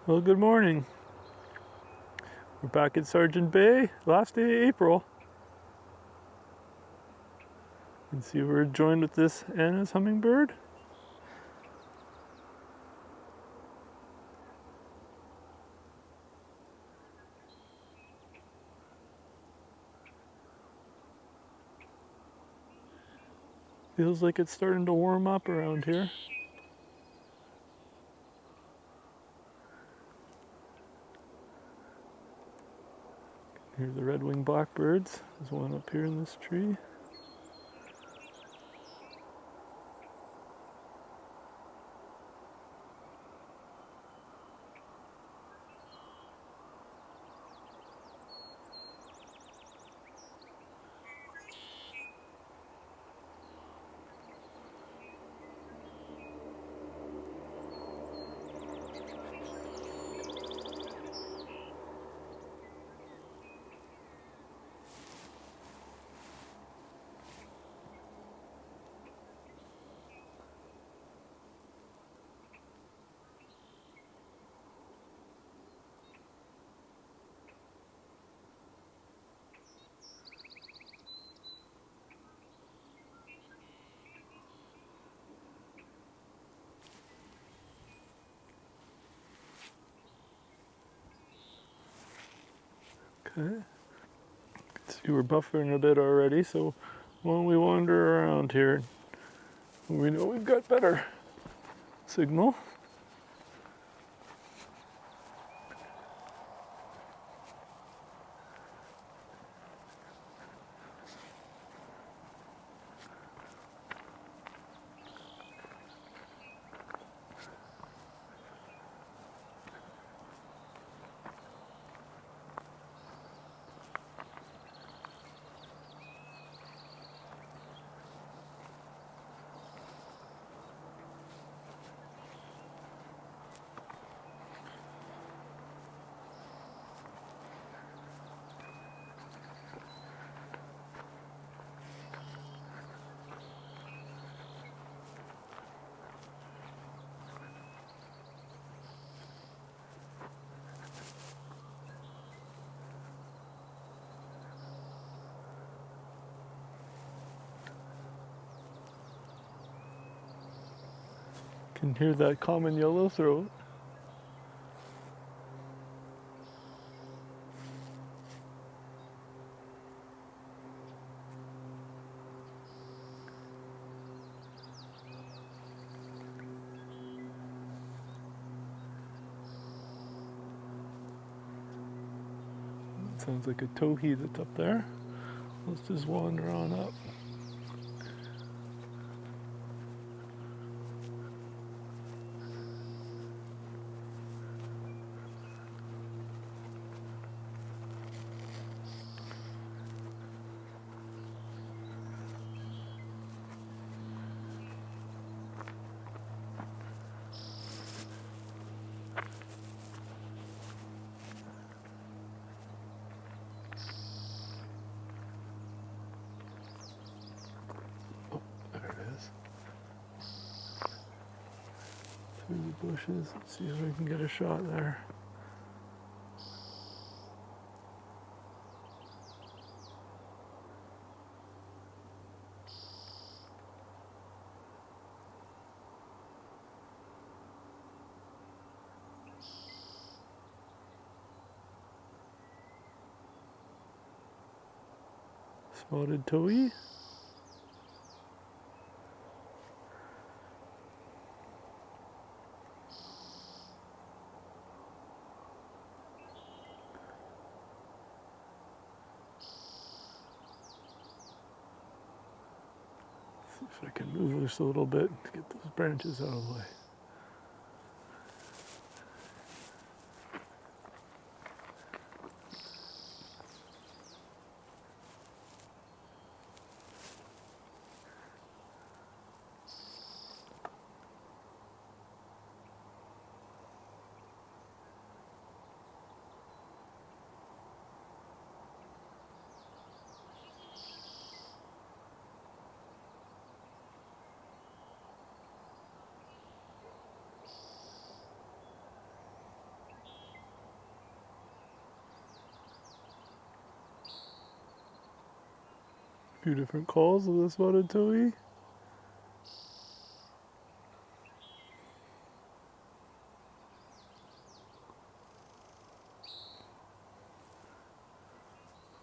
Well, good morning. We're back at Sargeant Bay, last day of April. You can see we're joined with this Anna's hummingbird. Feels like it's starting to warm up around here. Here's the red-winged blackbirds. There's one up here in this tree. Okay. See, we're buffering a bit already, so why don't we wander around here? We know we've got better signal. Can hear that common yellowthroat. Sounds like a towhee that's up there. Let's just wander on up. There it is. Through the bushes. Let's see if I can get a shot there. Spotted towhee. See if I can move this a little bit to get those branches out of the way. A few different calls of the spotted towhee.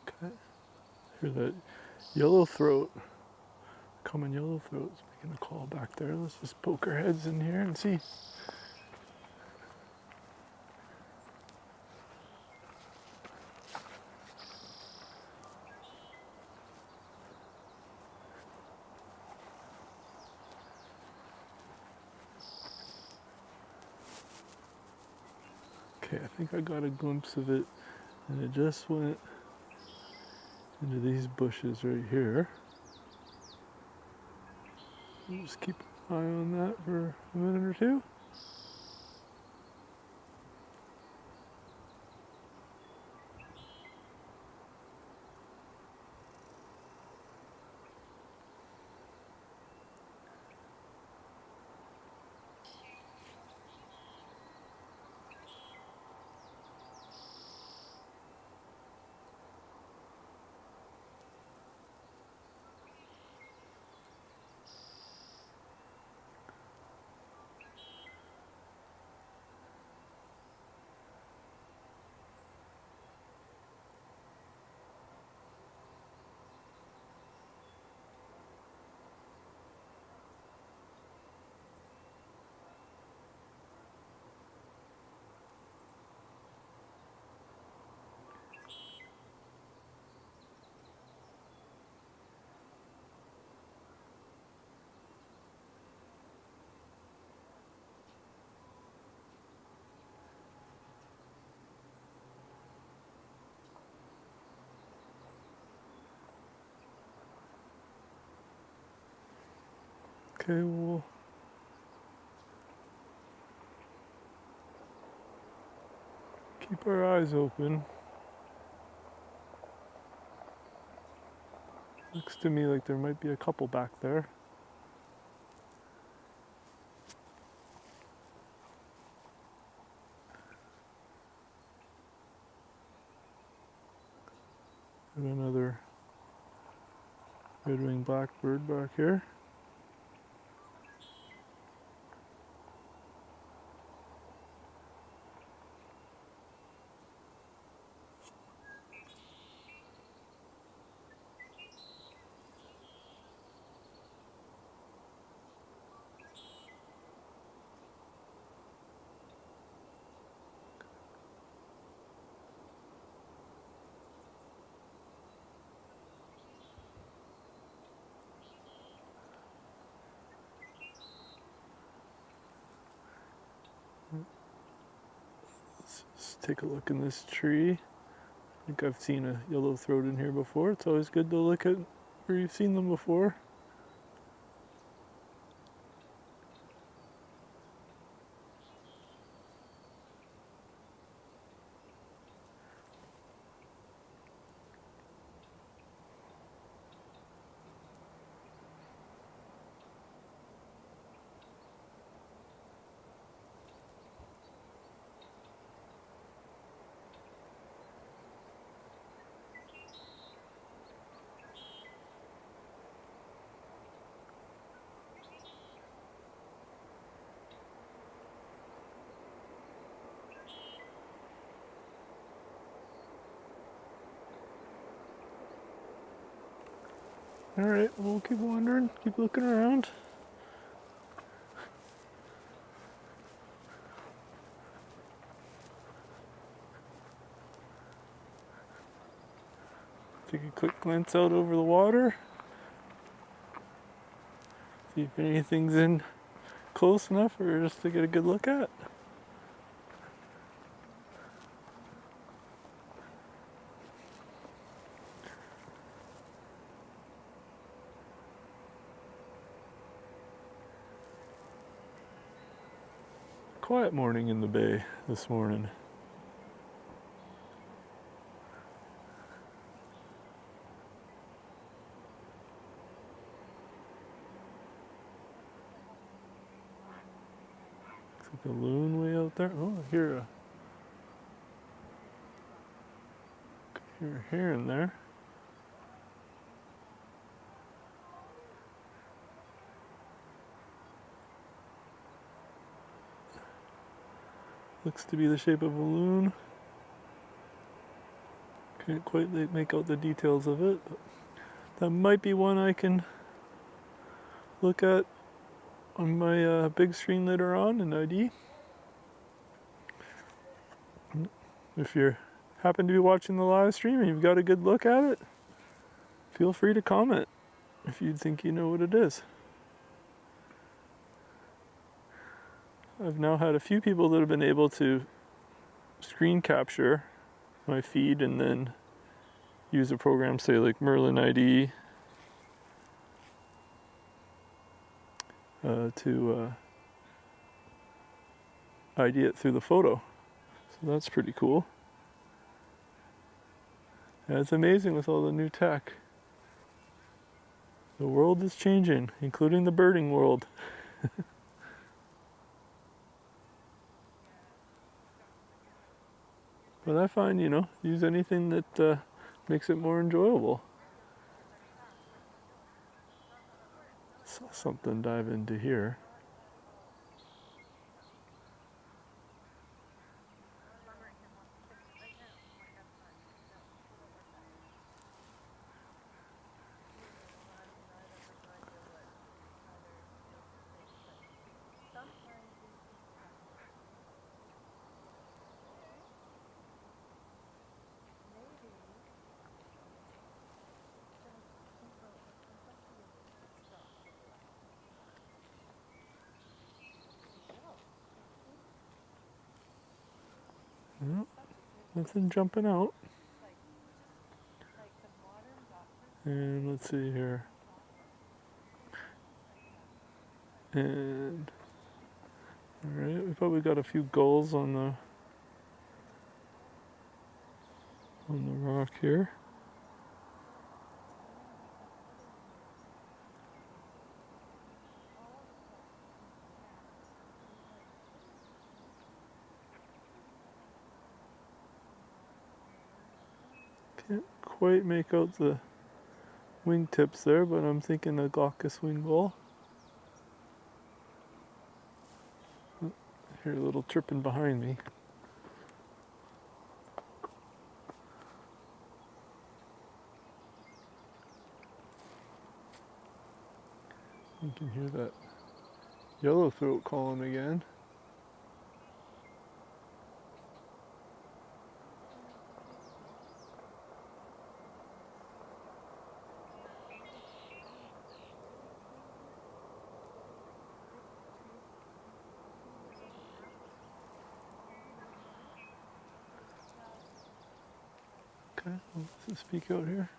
Okay. Hear that yellow throat. Common yellow throat is making a call back there. Let's just poke our heads in here and see. Okay, I think I got a glimpse of it, and it just went into these bushes right here. We'll just keep an eye on that for a minute or two. Okay, we'll keep our eyes open. Looks to me like there might be a couple back there. And another red-winged blackbird back here. Let's just take a look in this tree. I think I've seen a yellow throat in here before. It's always good to look at where you've seen them before. Alright, we'll keep wandering, keep looking around. Take a quick glance out over the water. See if anything's in close enough or just to get a good look at. Quiet morning in the bay this morning. Looks like a loon way out there. Oh, I hear a heron there. Looks to be the shape of a loon. Can't quite make out the details of it, but that might be one I can look at on my big screen later on in ID. If you happen to be watching the live stream and you've got a good look at it, feel free to comment if you think you know what it is. I've now had a few people that have been able to screen capture my feed and then use a program, say like Merlin ID, to ID it through the photo. So that's pretty cool. And it's amazing with all the new tech. The world is changing, including the birding world. But I find, use anything that makes it more enjoyable. So something dive into here. Well, nothing jumping out. And let's see here. And alright, we probably got a few gulls on the rock here. Can't quite make out the wingtips there, but I'm thinking a glaucous wing gull. Oh, I hear a little chirping behind me. You can hear that yellowthroat calling again. Okay, let's speak out here.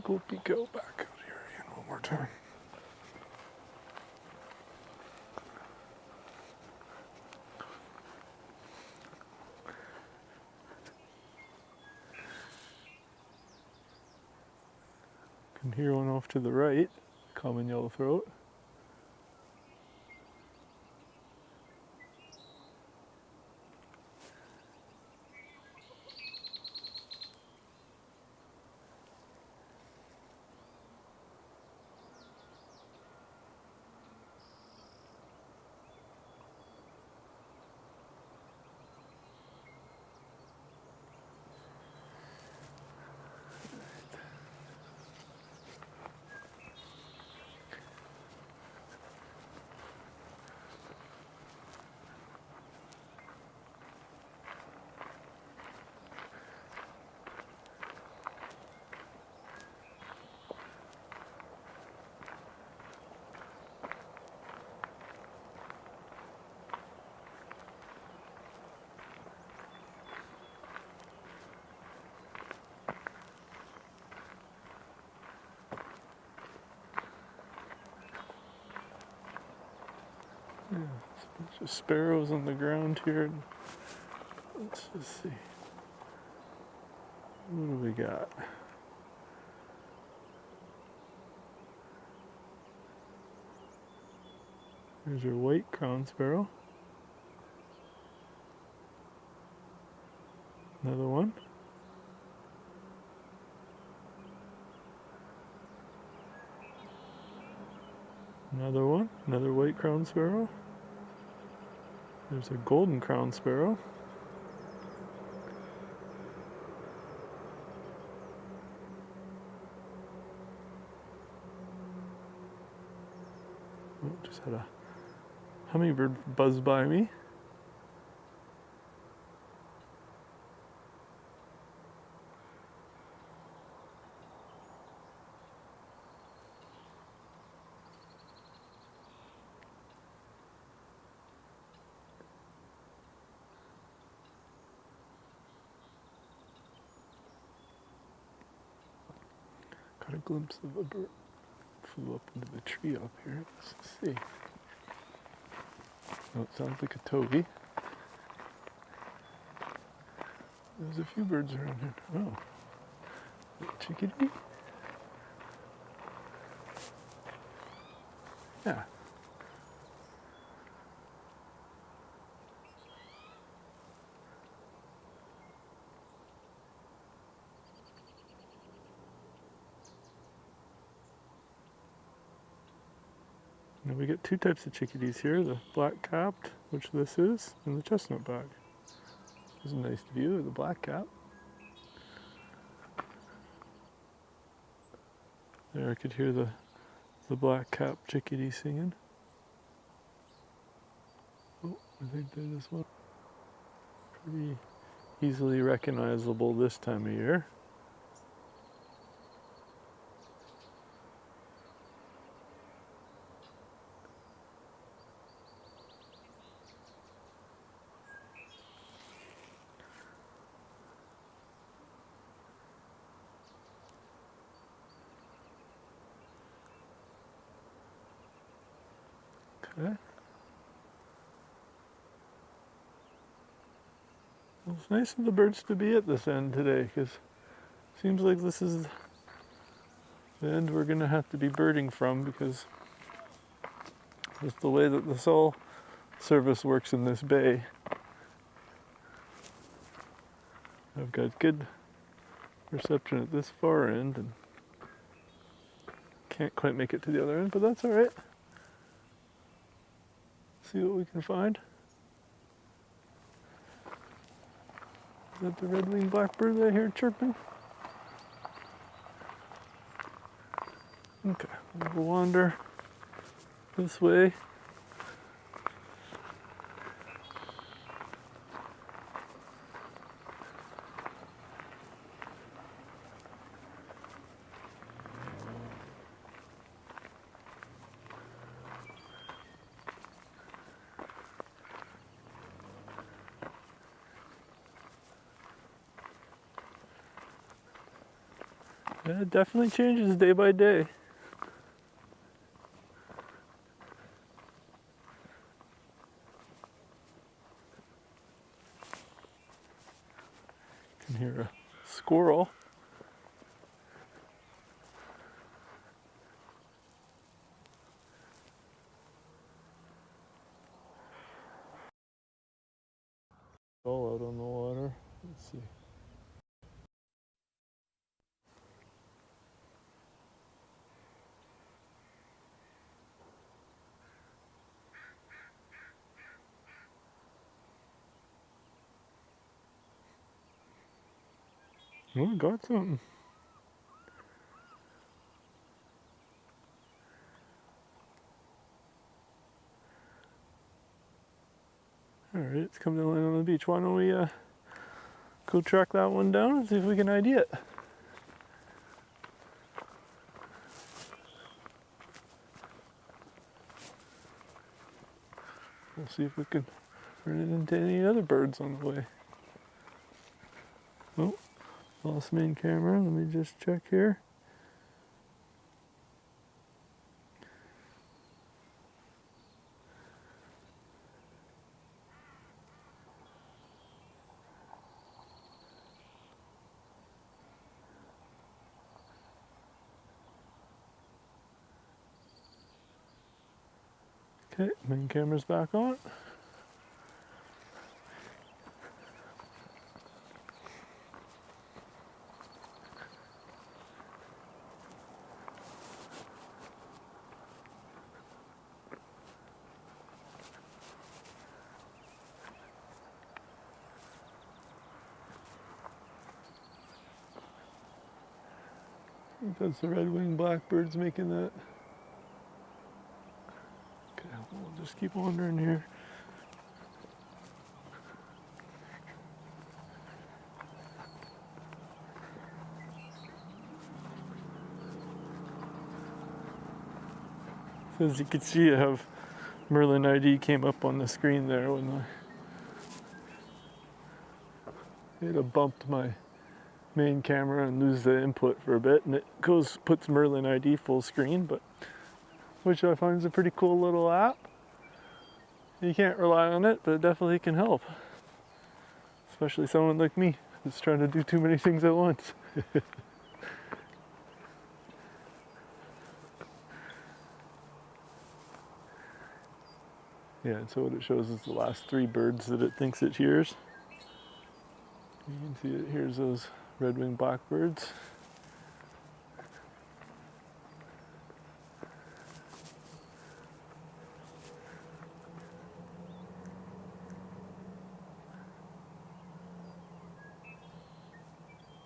Go peek out back out here again one more time. Can hear one off to the right, common yellowthroat. Yeah, there's a bunch of sparrows on the ground here. Let's just see. What do we got? There's your white crown sparrow. Another one. Another one. Another white crown sparrow. There's a golden crown sparrow. Oh, just had a hummingbird buzz by me. Got a glimpse of a bird. Flew up into the tree up here. Let's see. Oh, it sounds like a toady. There's a few birds around here. Oh, a chickadee? Yeah. Now we get two types of chickadees here, the black-capped, which this is, and the chestnut-back. There's a nice view of the black-cap. There I could hear the black-capped chickadee singing. Oh, I think there's this one. Pretty easily recognizable this time of year. Okay. Well, it's nice of the birds to be at this end today, because it seems like this is the end we're going to have to be birding from, because it's the way that the cell service works in this bay. I've got good reception at this far end, and can't quite make it to the other end, but that's all right. See what we can find. Is that the red-winged blackbird I hear chirping? Okay, we'll wander this way. Yeah, it definitely changes day by day. You can hear a squirrel. All out on the water. Let's see. Oh, I got something. Alright, it's coming to land on the beach. Why don't we go track that one down and see if we can ID it? We'll see if we can run it into any other birds on the way. Oh, lost main camera. Let me just check here. Okay, main camera's back on. I think that's the red-winged blackbirds making that. Okay, we'll just keep wandering here. So as you can see, I have Merlin ID came up on the screen there when it had bumped my main camera and lose the input for a bit, and it puts Merlin ID full screen, but which I find is a pretty cool little app. You can't rely on it, but it definitely can help, especially someone like me who's trying to do too many things at once. Yeah, and so what it shows is the last 3 birds that it thinks it hears. You can see it hears those red-winged blackbirds.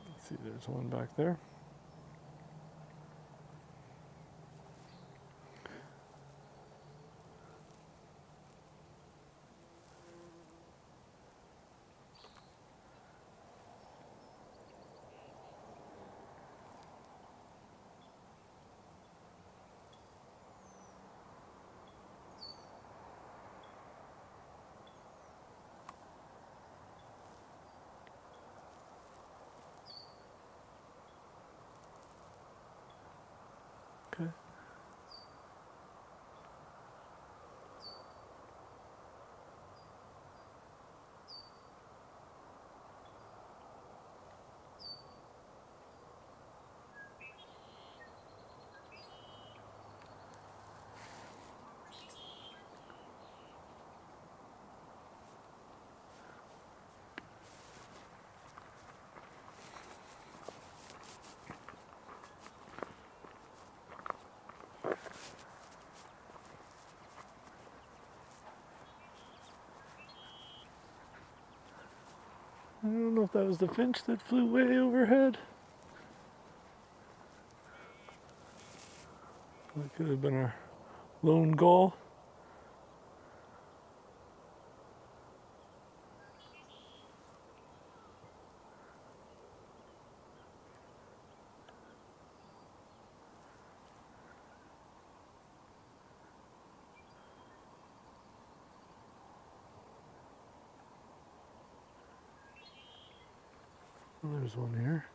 Let's see, there's one back there. Okay. I don't know if that was the finch that flew way overhead. That could have been our lone gull. Well, there's one here.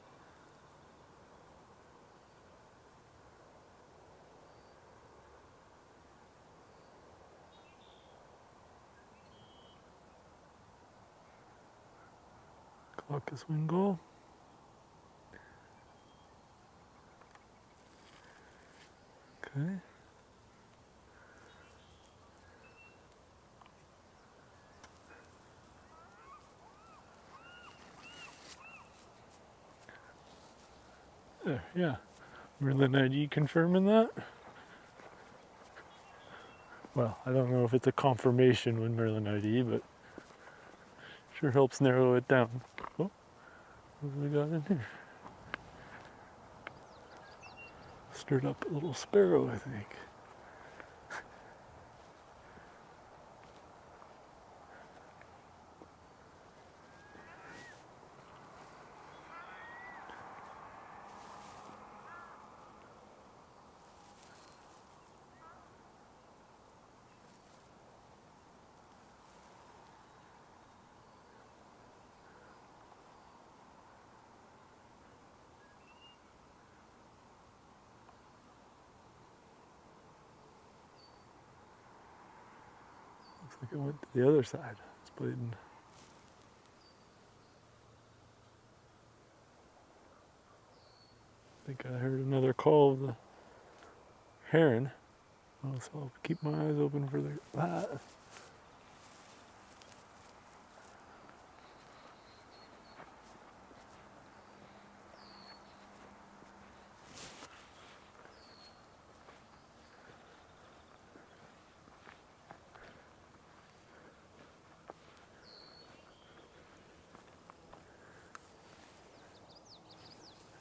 Glaucus winged gull. Okay. There, yeah. Merlin ID confirming that. Well, I don't know if it's a confirmation with Merlin ID, but sure helps narrow it down. Oh, what have we got in here? Stirred up a little sparrow, I think. Looks like it went to the other side. It's bleeding. I think I heard another call of the heron. So I'll keep my eyes open for that.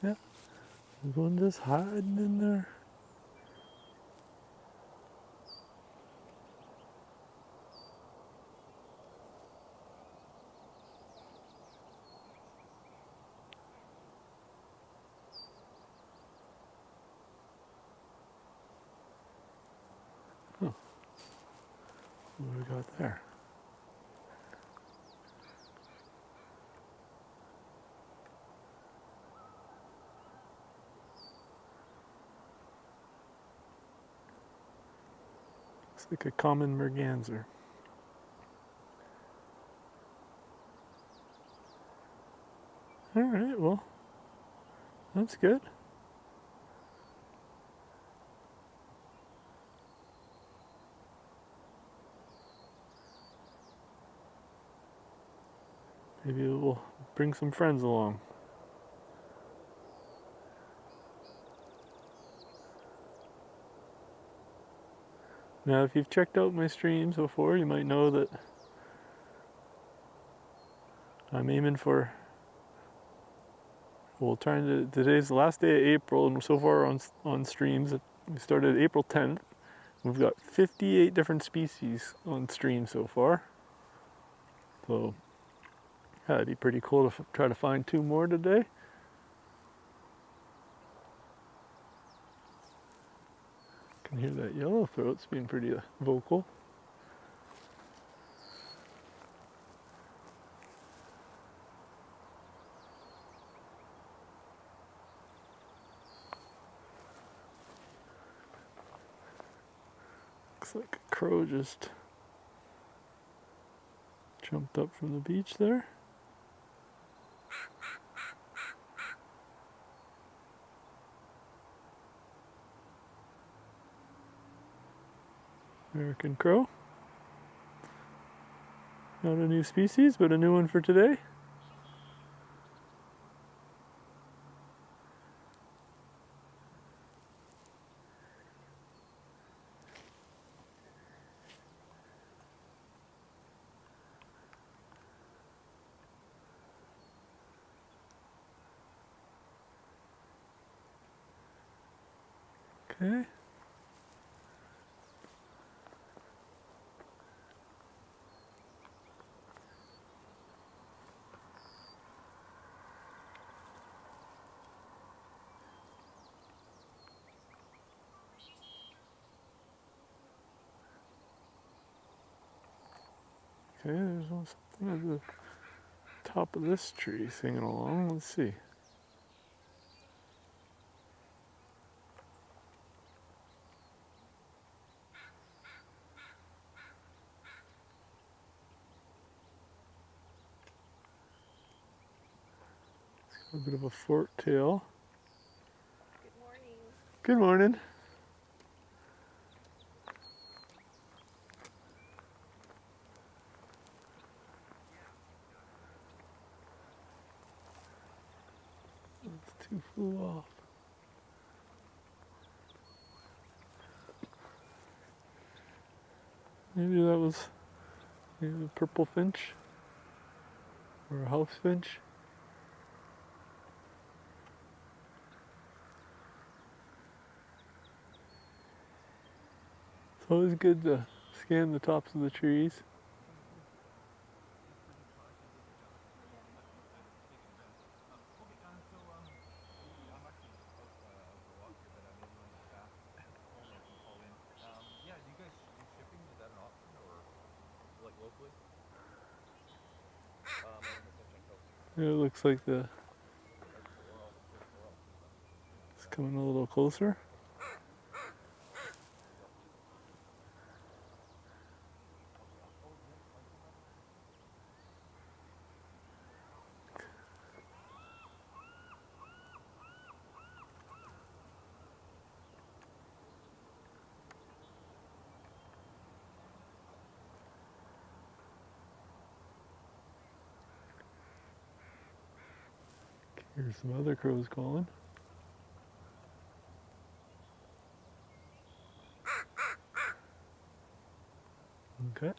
Yeah, there's one just hiding in there. Oh, what do we got there? Looks like a common merganser. All right, well, that's good. Maybe we'll bring some friends along. Now, if you've checked out my streams before, you might know that I'm aiming for, well, today's the last day of April, and so far on streams, we started April 10th. We've got 58 different species on stream so far. So, yeah, it'd be pretty cool to try to find 2 more today. Can hear that yellowthroat's being pretty vocal. Looks like a crow just jumped up from the beach there. American crow. Not a new species, but a new one for today. Okay. Okay, there's something at the top of this tree singing along. Let's see. A bit of a fork tail. Good morning. Good morning. Those 2 flew off. Maybe that was maybe a purple finch or a house finch. It's always good to scan the tops of the trees. It looks like it's coming a little closer. Here's some other crows calling. Okay.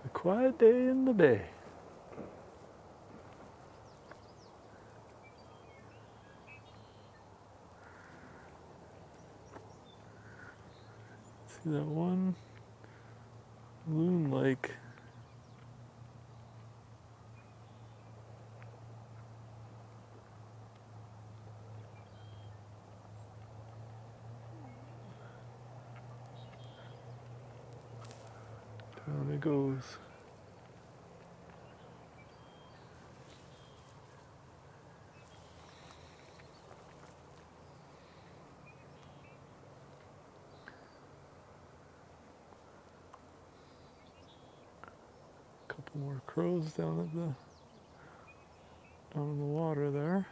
A quiet day in the bay. See that one loon-like down it goes. Couple more crows down at the down in the water there.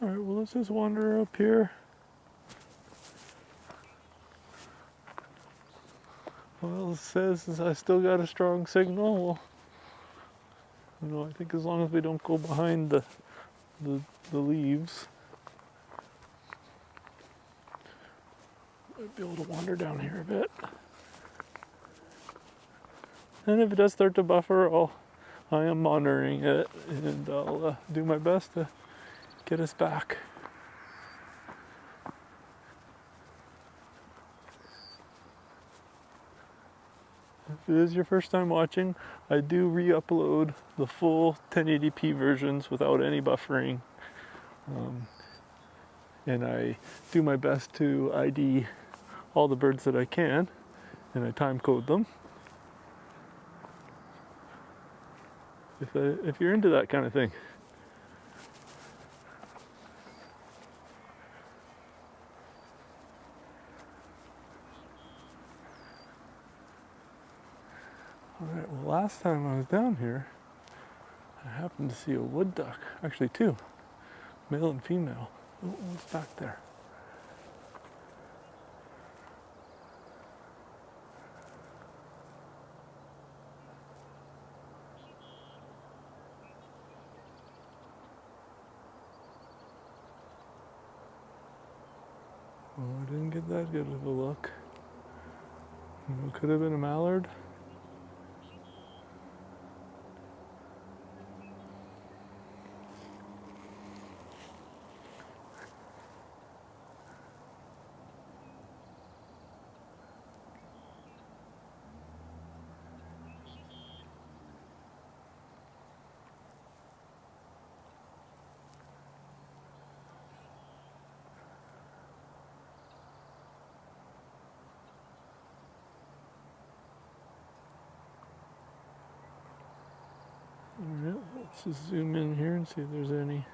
Alright, well let's just wander up here. Well, it says I still got a strong signal. Well, you know, I think as long as we don't go behind the leaves, might be able to wander down here a bit. And if it does start to buffer, I am monitoring it, and I'll do my best to get us back. If it is your first time watching, I do re-upload the full 1080p versions without any buffering. And I do my best to ID all the birds that I can, and I time code them. If you're into that kind of thing. Alright, well last time I was down here, I happened to see a wood duck. Actually two, male and female. Oh, what's back there? Oh, I didn't get that good of a look. It could have been a mallard. Alright, let's just zoom in here and see if there's any.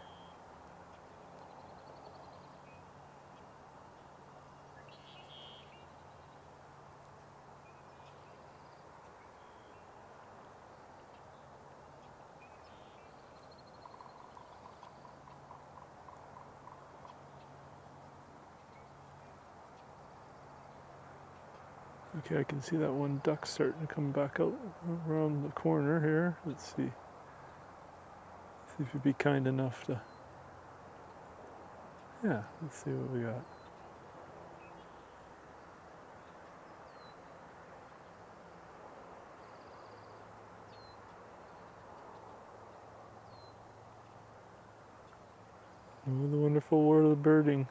Okay, I can see that one duck starting to come back out around the corner here. Let's see. See if you'd be kind enough to. Yeah, let's see what we got. Oh, the wonderful world of birding,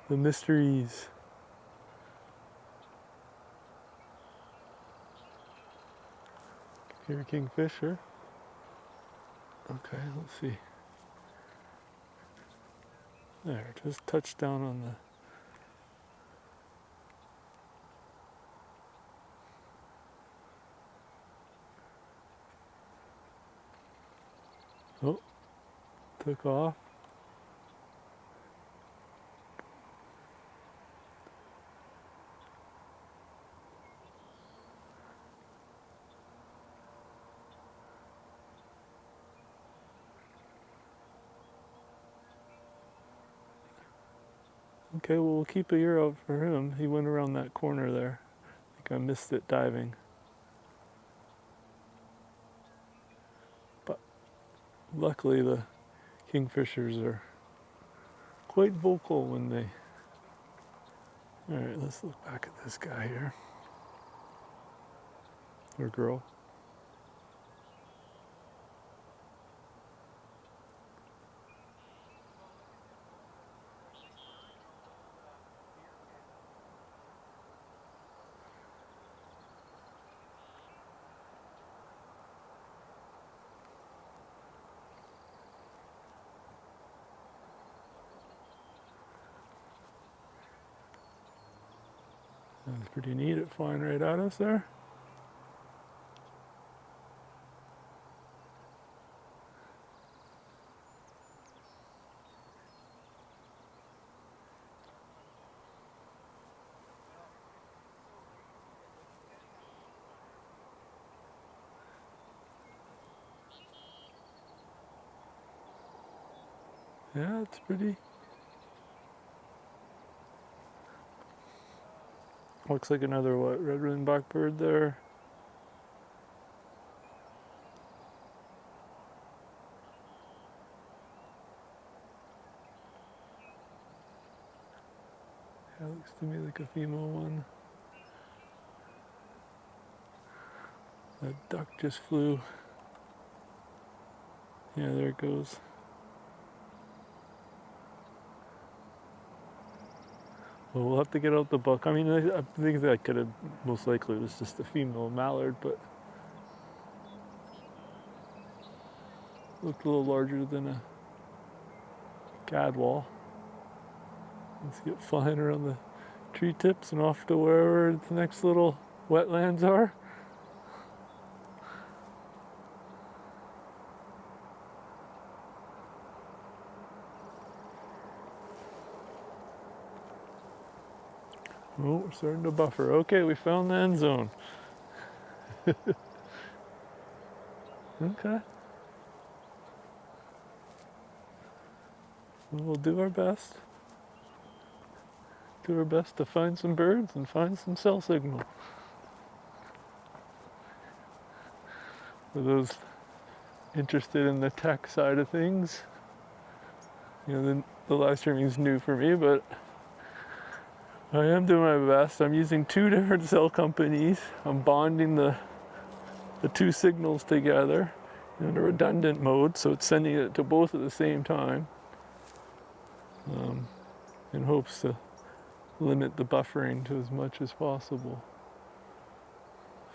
the mysteries. Here, kingfisher. Okay, let's see. There, just touch down on the... Oh, took off. Okay, well, we'll keep an ear out for him. He went around that corner there. I think I missed it diving. But luckily the kingfishers are quite vocal when they... Alright, let's look back at this guy here. Or girl. That's pretty neat, it flying right at us there. Yeah, it's pretty. Looks like another what, red-winged blackbird there. Yeah, looks to me like a female one. That duck just flew. Yeah, there it goes. Well, we'll have to get out the book. I mean, I think that could have, most likely was just a female mallard, but looked a little larger than a gadwall. Let's get flying around the tree tips and off to wherever the next little wetlands are. Oh, we're starting to buffer. Okay, we found the end zone. Okay. We'll do our best. Do our best to find some birds and find some cell signal. For those interested in the tech side of things, you know, the live streaming is new for me, but I am doing my best. I'm using 2 different cell companies. I'm bonding the 2 signals together in a redundant mode, so it's sending it to both at the same time, in hopes to limit the buffering to as much as possible.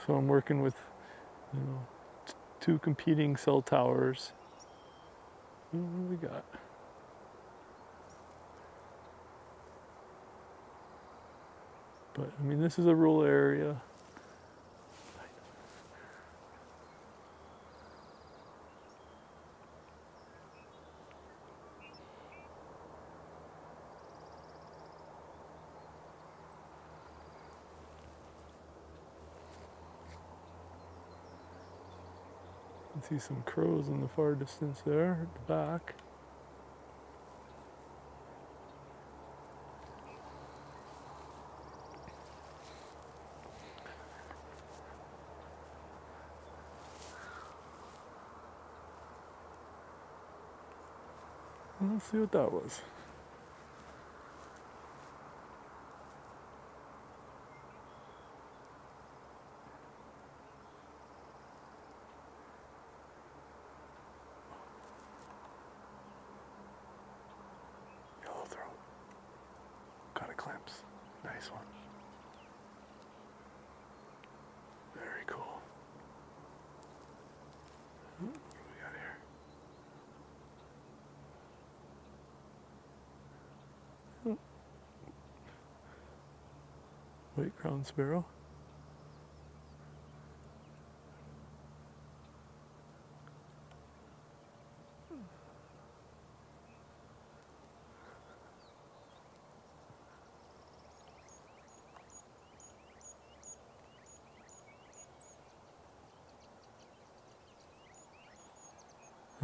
So I'm working with, you know, 2 competing cell towers. What do we got? But I mean, this is a rural area. You can see some crows in the far distance there at the back. Let's see what that was. Yellowthroat. Got a glimpse. Nice one. Very cool. White crowned sparrow.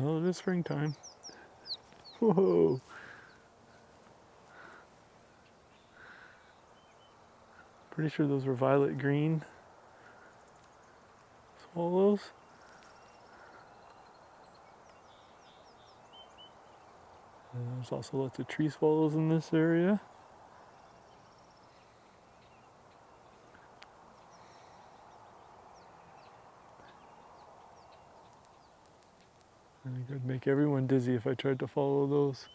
Oh, it is springtime. Whoa! Pretty sure those were violet green swallows. And there's also lots of tree swallows in this area. I think I'd make everyone dizzy if I tried to follow those.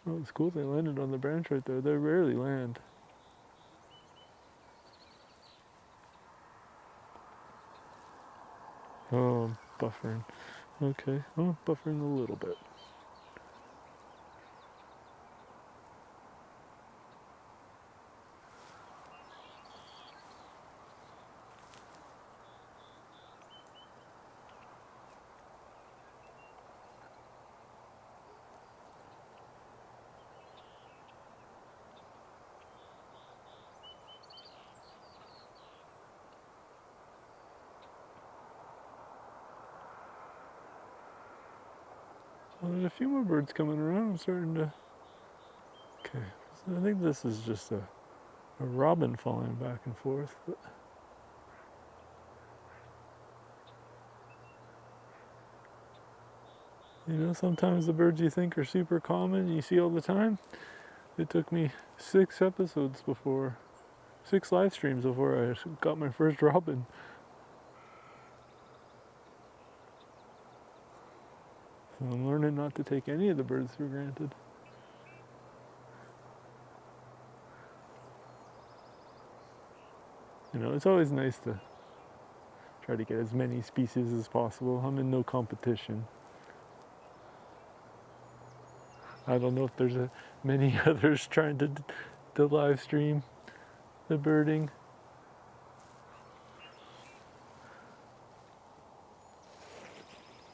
Oh, it's cool they landed on the branch right there. They rarely land. Oh, I'm buffering. Okay, oh, buffering a little bit. Well, there's a few more birds coming around. I'm starting to... Okay, so I think this is just a robin flying back and forth. But... You know, sometimes the birds you think are super common, you see all the time. It took me 6 episodes before, 6 live streams before I got my first robin. So I'm learning not to take any of the birds for granted. You know, it's always nice to try to get as many species as possible. I'm in no competition. I don't know if there's many others trying to live stream the birding.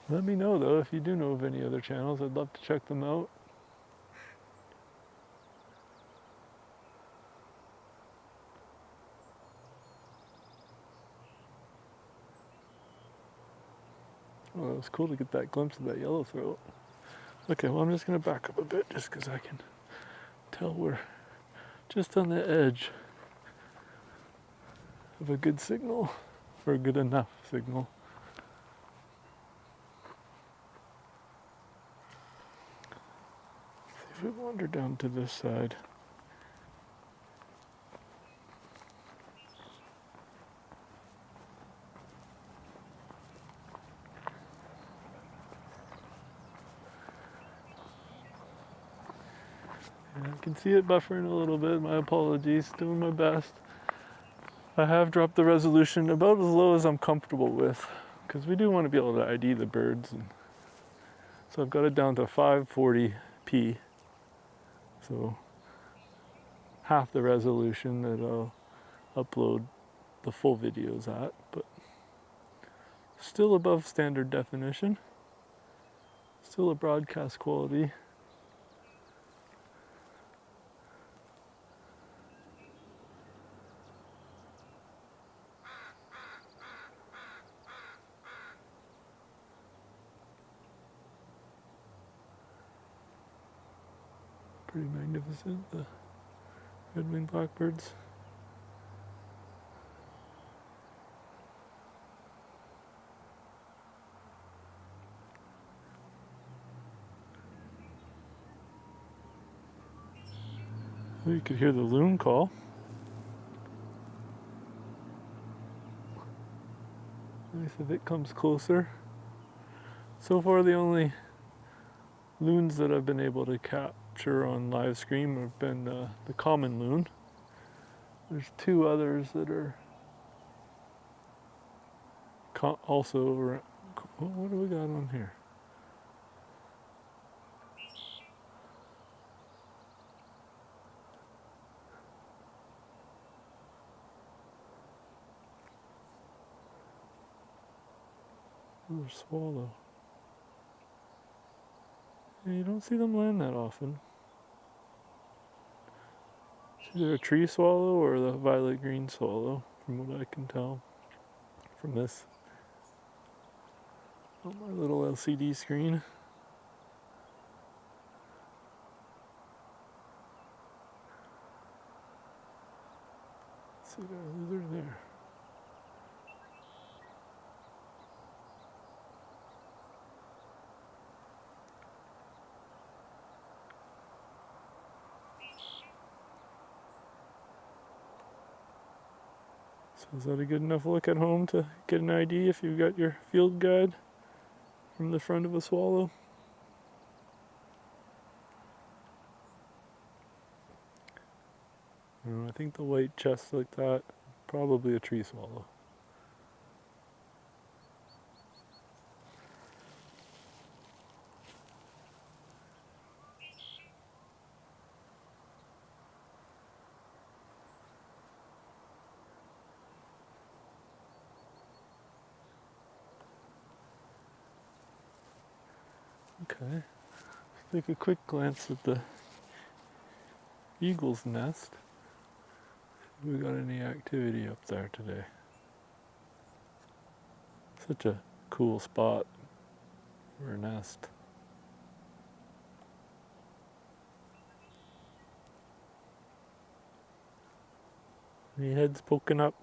Let me know though if you do know of any other channels. I'd love to check them out. Oh, it was cool to get that glimpse of that yellowthroat. Okay, well I'm just gonna back up a bit just because I can tell we're just on the edge of a good signal, or a good enough signal. Let's see if we wander down to this side. Yeah, I can see it buffering a little bit. My apologies, doing my best. I have dropped the resolution about as low as I'm comfortable with, because we do want to be able to ID the birds. And so I've got it down to 540p, so half the resolution that I'll upload the full videos at, but still above standard definition, still a broadcast quality. Pretty magnificent, the red-winged blackbirds. You could hear the loon call. Nice if it comes closer. So far the only loons that I've been able to capture on live stream have been the common loon. There's two others that are also around. What do we got on here? Another swallow. Yeah, you don't see them land that often. It's either a tree swallow or the violet green swallow, from what I can tell from this on my little LCD screen. Let's see, there's a lizard there. So is that a good enough look at home to get an ID if you've got your field guide from the front of a swallow? I think the white chest like that, probably a tree swallow. Okay, let's take a quick glance at the eagle's nest. Have we got any activity up there today? Such a cool spot for a nest. Any heads poking up?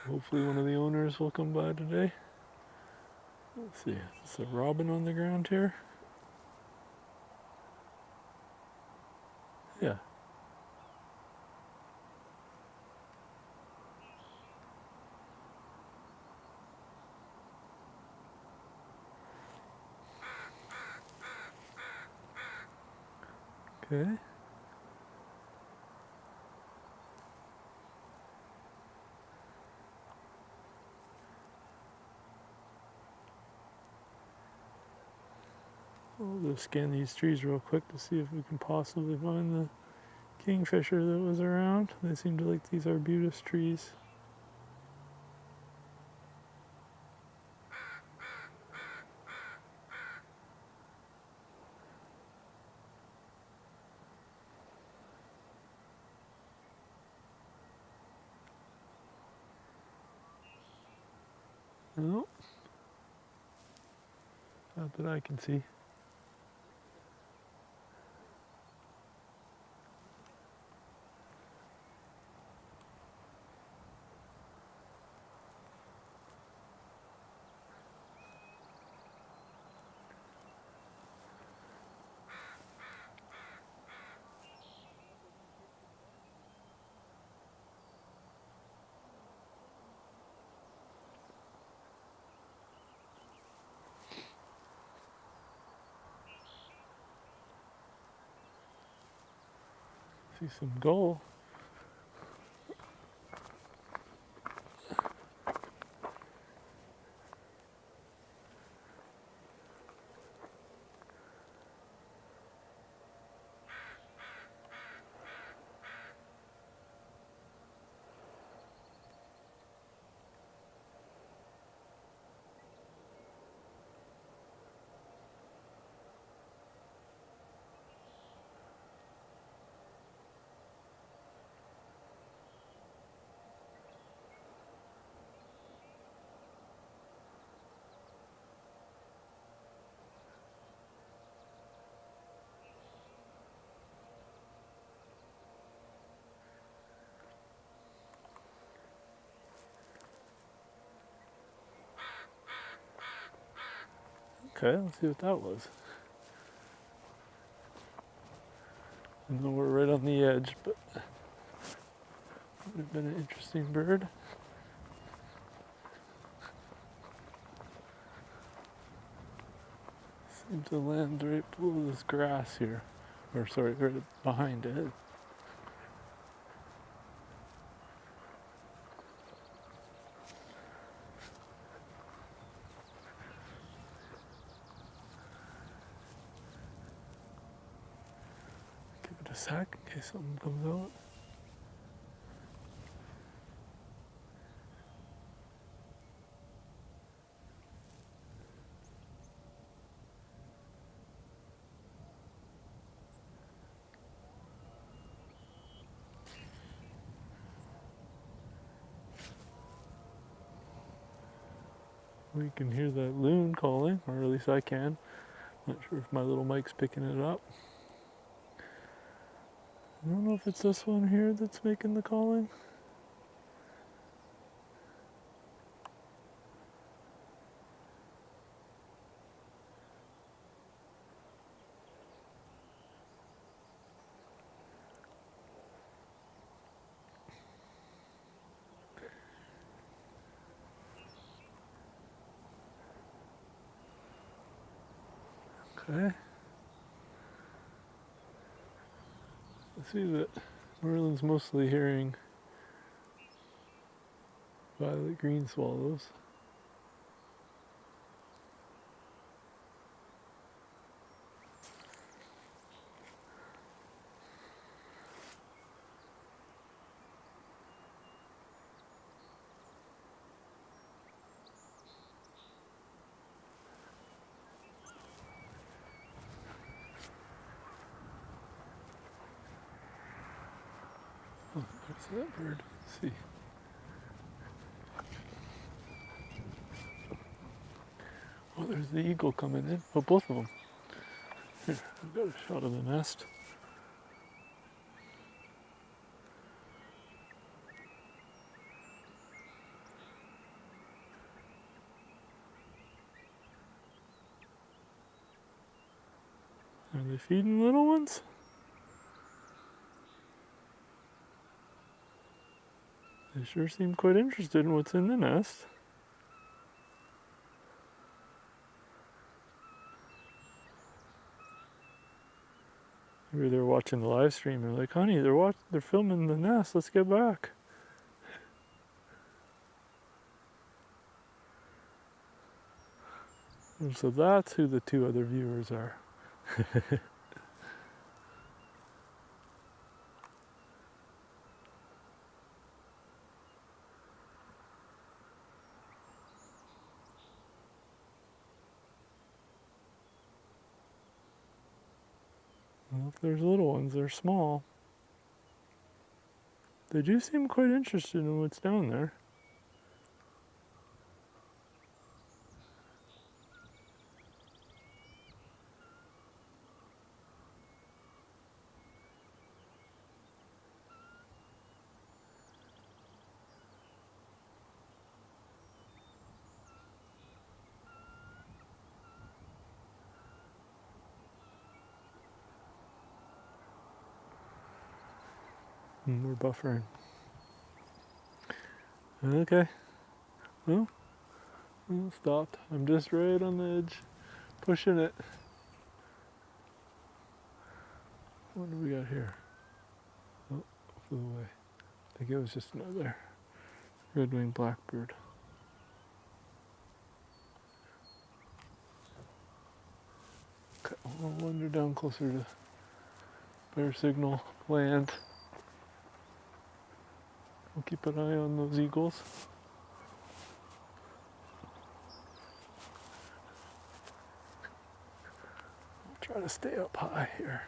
Hopefully one of the owners will come by today. Let's see, is there a robin on the ground here? Yeah. Okay. I'll just scan these trees real quick to see if we can possibly find the kingfisher that was around. They seem to like these arbutus trees. No, not that I can see. See some gull. Okay, let's see what that was. I know we're right on the edge, but would have been an interesting bird. Seems to land right below this grass here. Or sorry, right behind it. Give it a sec in case something comes out. We can hear that loon calling, or at least I can. Not sure if my little mic's picking it up. I don't know if it's this one here that's making the calling. Okay. I see that Merlin's mostly hearing violet green swallows. Oh, there's that bird. Let's see. Oh, there's the eagle coming in. Oh, both of them. Here, I've got a shot of the nest. Are they feeding little ones? They sure seem quite interested in what's in the nest. Maybe they're watching the live stream. They're like, honey, they're filming the nest. Let's get back. And so that's who the two other viewers are. Well, if there's little ones, they're small. They do seem quite interested in what's down there. And we're buffering. Okay. Well, stopped. I'm just right on the edge, pushing it. What do we got here? Oh, flew away. I think it was just another red-winged blackbird. Okay, I'll wander down closer to better signal land. We'll keep an eye on those eagles. I'll try to stay up high here.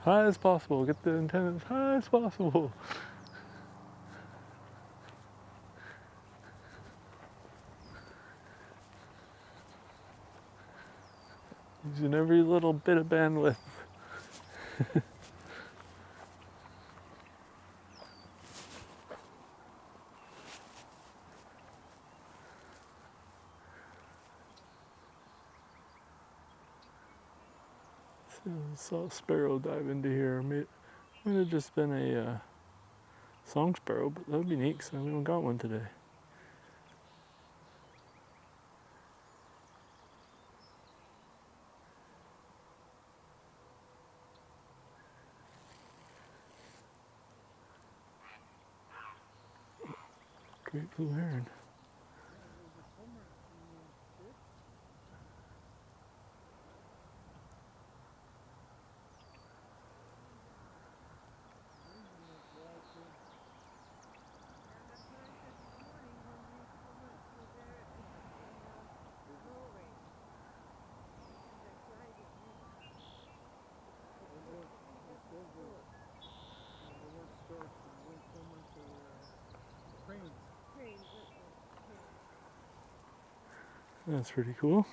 High as possible. Get the antennas high as possible. Using every little bit of bandwidth. Saw a sparrow dive into here. Might have just been a song sparrow, but that would be neat because we haven't got one today. great blue heron. That's pretty cool.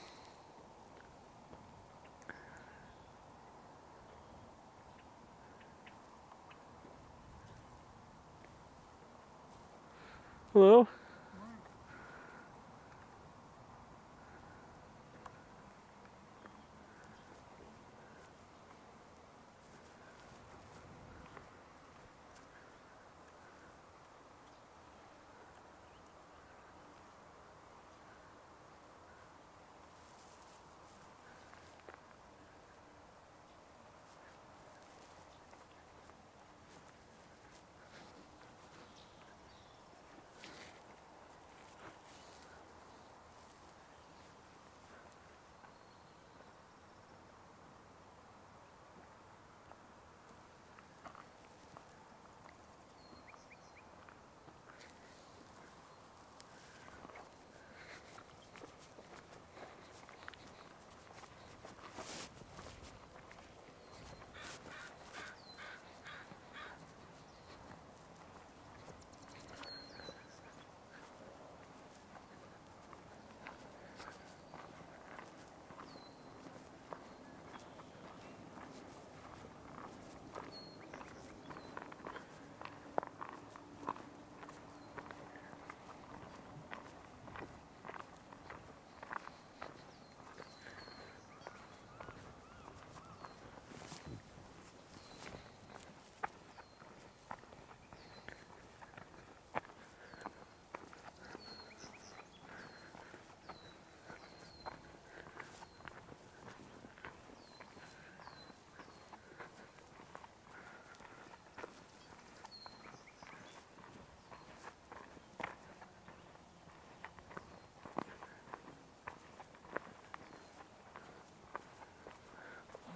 Hello?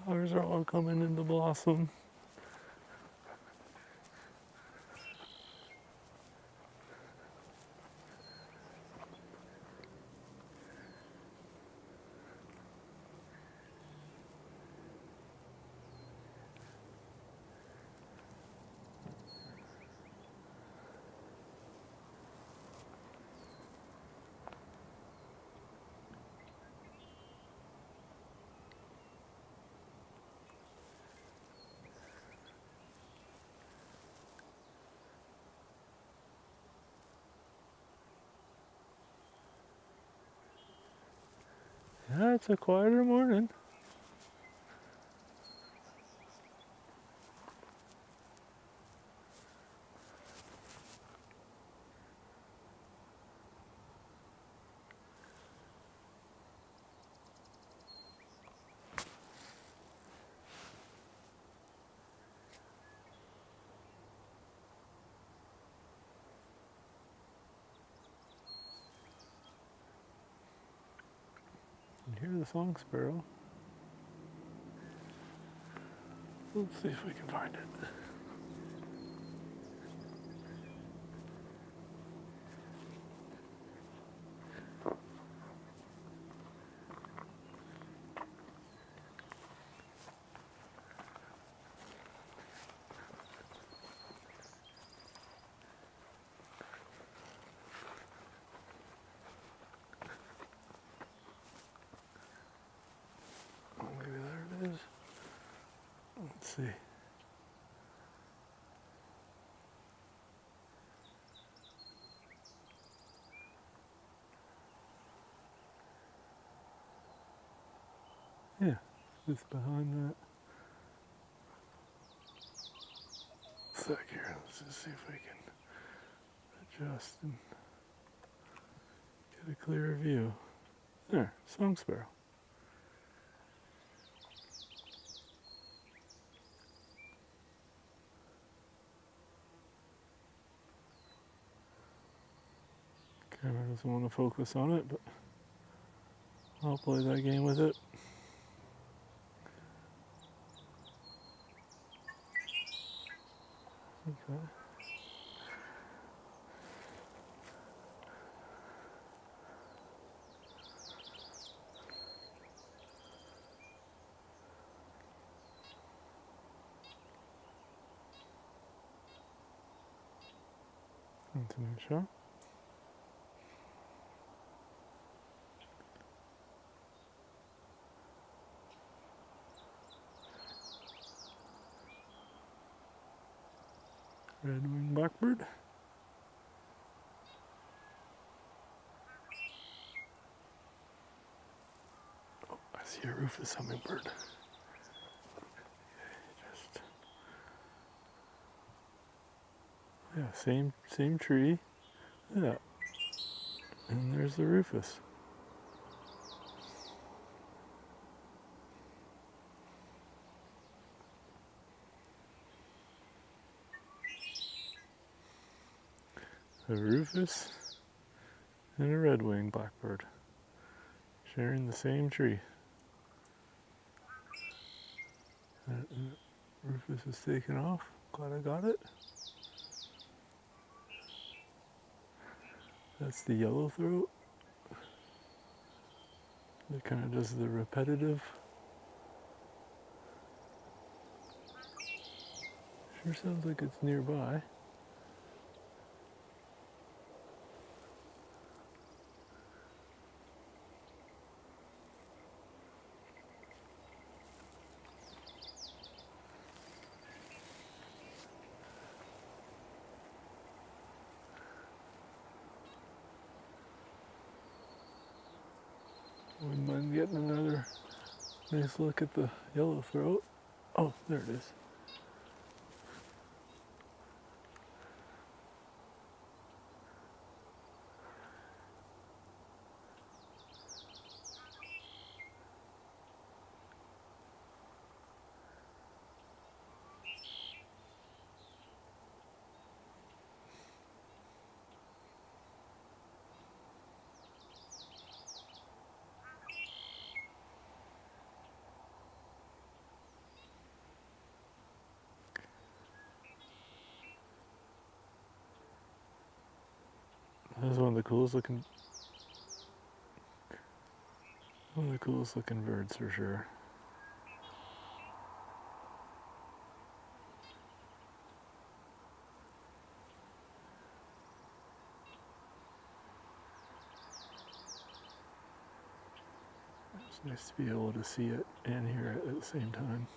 Flowers are all coming into blossom. Yeah, it's a quieter morning. You hear the song sparrow. Let's see if we can find it. Oh, maybe there it is. Let's see. Yeah, just behind that. Sec here. Let's just see if we can adjust and get a clearer view. There, song sparrow. doesn't want to focus on it, but I'll play that game with it. Okay. That's a new shot. Red-winged blackbird. Oh, I see a rufous hummingbird. Just yeah, same tree. Yeah, and there's the rufous. A rufous and a red-winged blackbird sharing the same tree. Rufus is taken off. Glad I got it. That's the yellow throat. It kind of does the repetitive. Sure sounds like it's nearby. Wouldn't mind getting another nice look at the yellow throat. Oh, there it is. That's one of the coolest looking birds for sure. It's nice to be able to see it and hear it at the same time.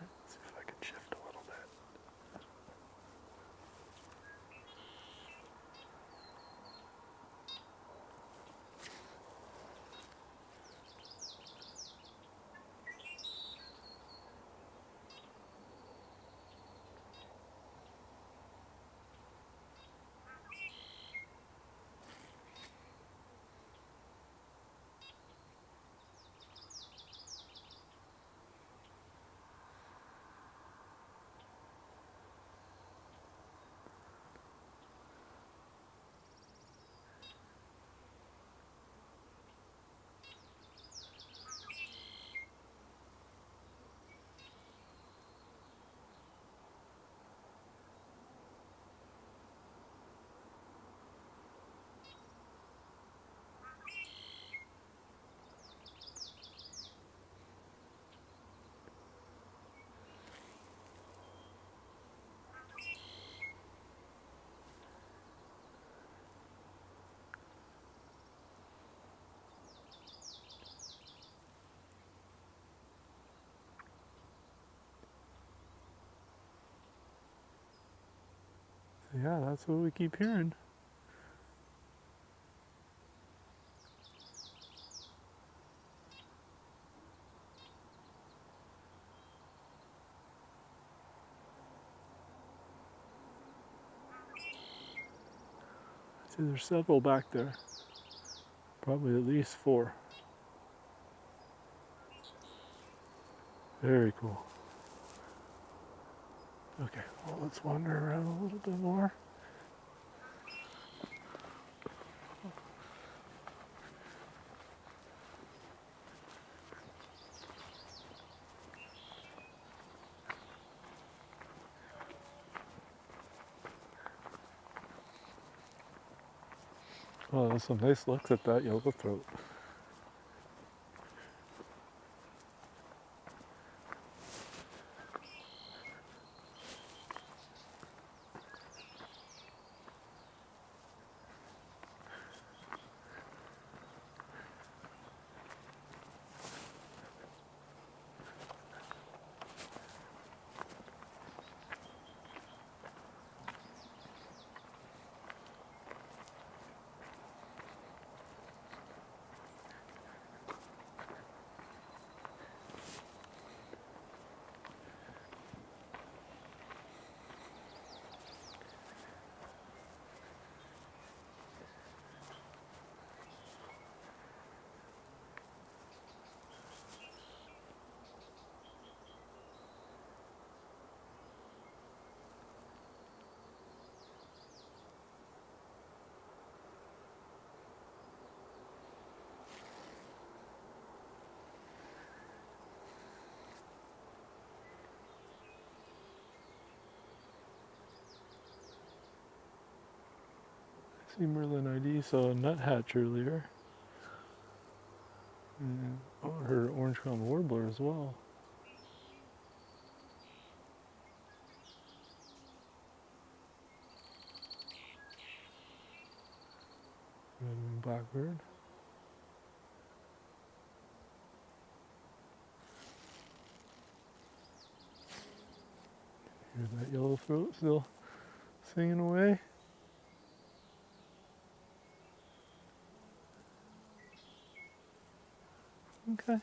Let's see if I can shift a little bit. So yeah, that's what we keep hearing. See, there's several back there. Probably at least 4. Very cool. Okay, well, let's wander around a little bit more. Oh, there's some nice looks at that yellowthroat. See Merlin ID, saw a nuthatch earlier. And I heard an orange-crowned warbler as well. Red-winged blackbird. Hear that yellowthroat still singing away. Okay.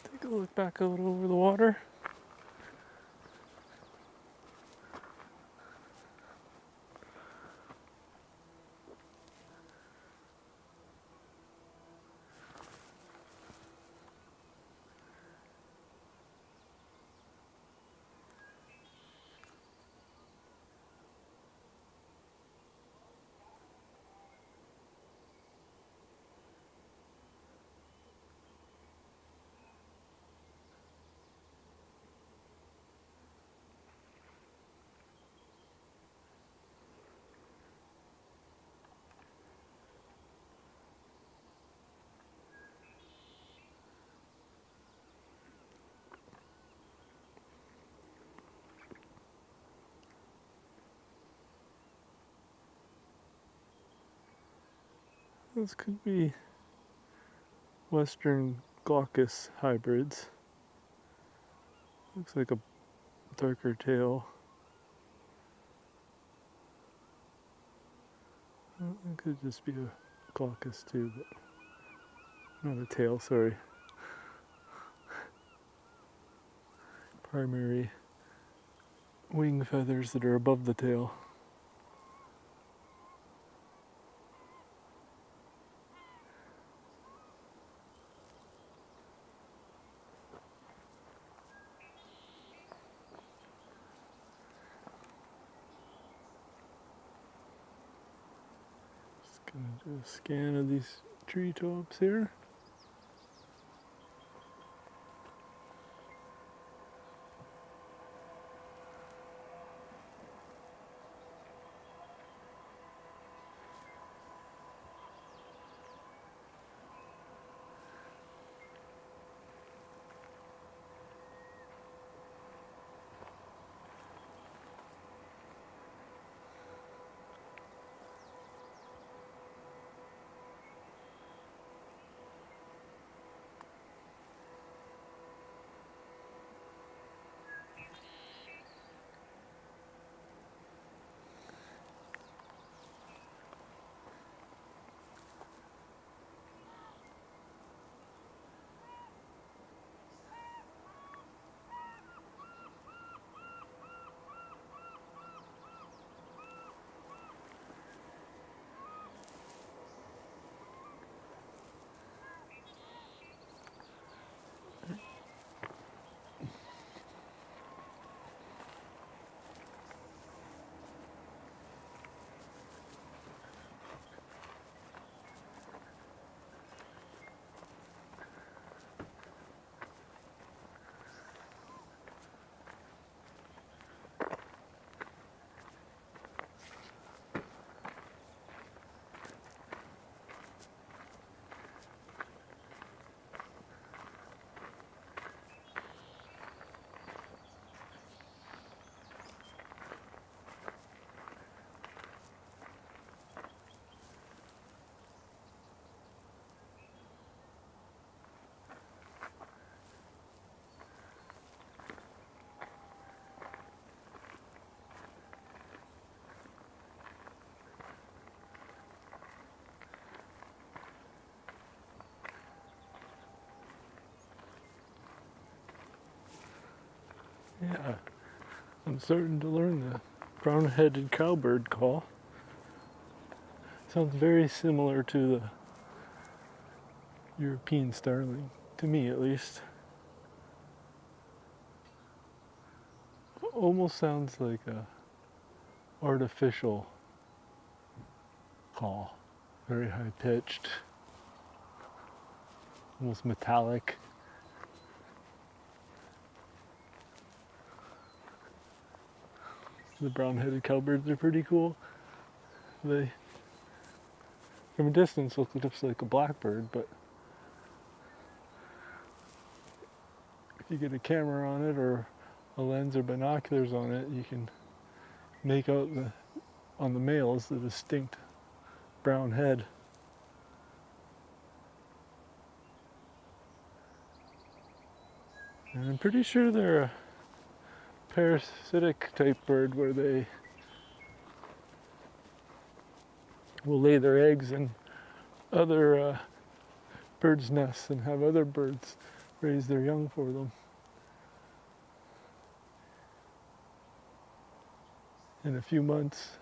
Take a look back out over the water. This could be Western glaucus hybrids. Looks like a darker tail. Well, it could just be a glaucus too, but not a tail, sorry. Primary wing feathers that are above the tail. Just gonna do a scan of these tree tops here. Yeah, I'm starting to learn the brown-headed cowbird call. Sounds very similar to the European starling, to me at least. Almost sounds like a artificial call. Very high-pitched, almost metallic. The brown-headed cowbirds are pretty cool. They, from a distance, look just like a blackbird, but if you get a camera on it or a lens or binoculars on it, you can make out on the males the distinct brown head. And I'm pretty sure they're a parasitic type bird where they will lay their eggs in other birds' nests and have other birds raise their young for them. In a few months,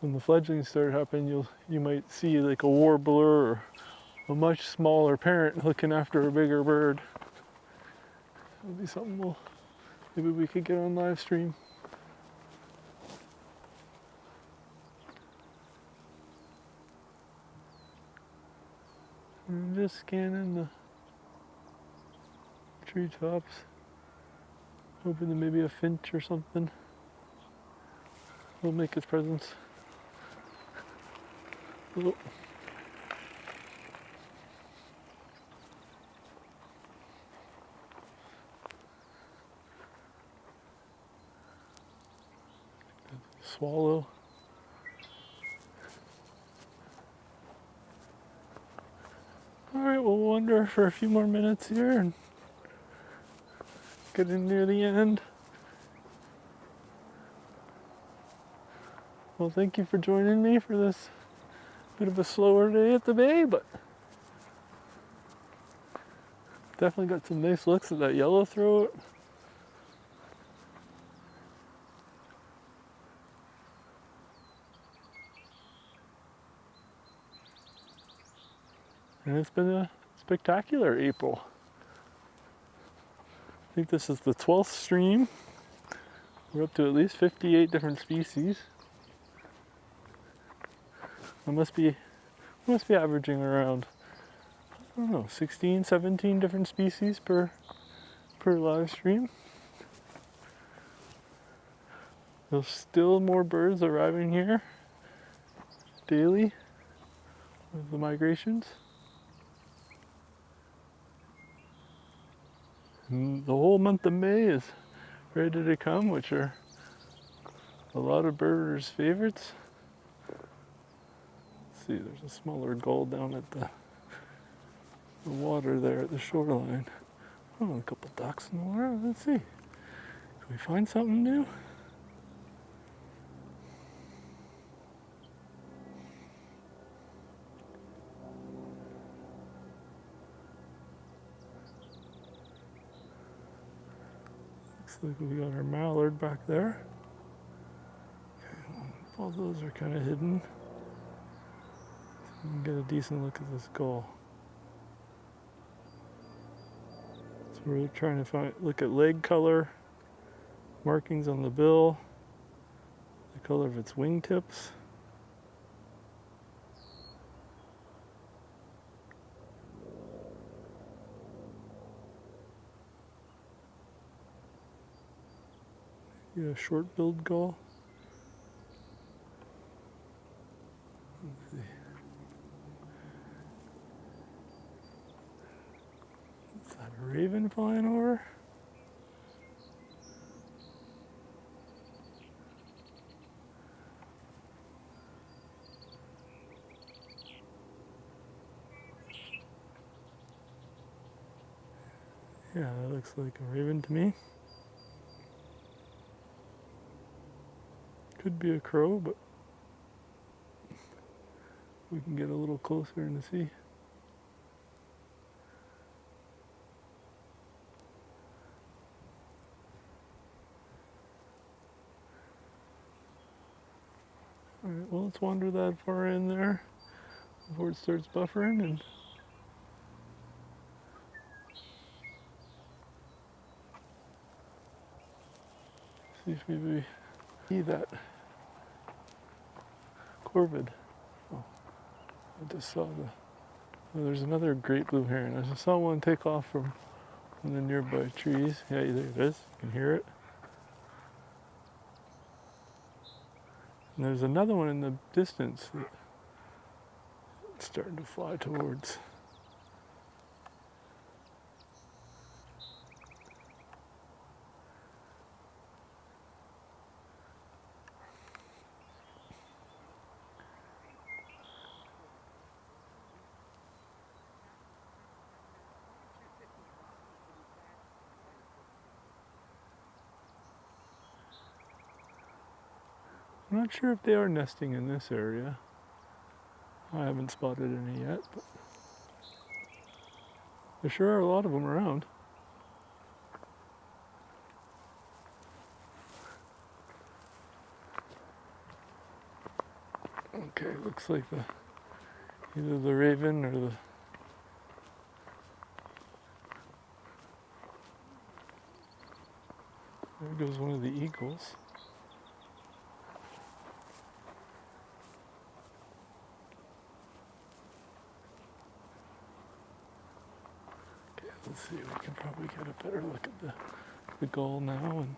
when the fledglings start happening, you might see like a warbler or a much smaller parent looking after a bigger bird. That'll be something maybe we could get on live stream. I'm just scanning the treetops, hoping that maybe a finch or something will make its presence. Oh. Swallow. Alright, we'll wander for a few more minutes here and getting near the end. Well, thank you for joining me for this bit of a slower day at the bay, but definitely got some nice looks at that yellowthroat. And it's been a spectacular April. I think this is the 12th stream. We're up to at least 58 different species. I must be averaging around, I don't know, 16, 17 different species per live stream. There's still more birds arriving here daily with the migrations. And the whole month of May is ready to come, which are a lot of birders' favorites. Let's see, there's a smaller gull down at the water there at the shoreline. Oh, a couple ducks in the water. Let's see. Can we find something new? Looks like we got our mallard back there. Okay, all those are kind of hidden. So we can get a decent look at this gull. So we're trying to look at leg color, markings on the bill, the color of its wingtips. Yeah, a short-billed gull. Let's see. Is that a raven flying over? Yeah, that looks like a raven to me. Could be a crow, but we can get a little closer and see. let's wander that far in there before it starts buffering and see if maybe we see that corvid. Oh, I just saw the. Oh, there's another great blue heron. I just saw one take off from one of the nearby trees. Yeah, there it is. You can hear it. And there's another one in the distance that's starting to fly towards. I'm not sure if they are nesting in this area. I haven't spotted any yet, but there sure are a lot of them around. Okay, looks like either the raven or there goes one of the eagles. Let's see, we can probably get a better look at the gull now. And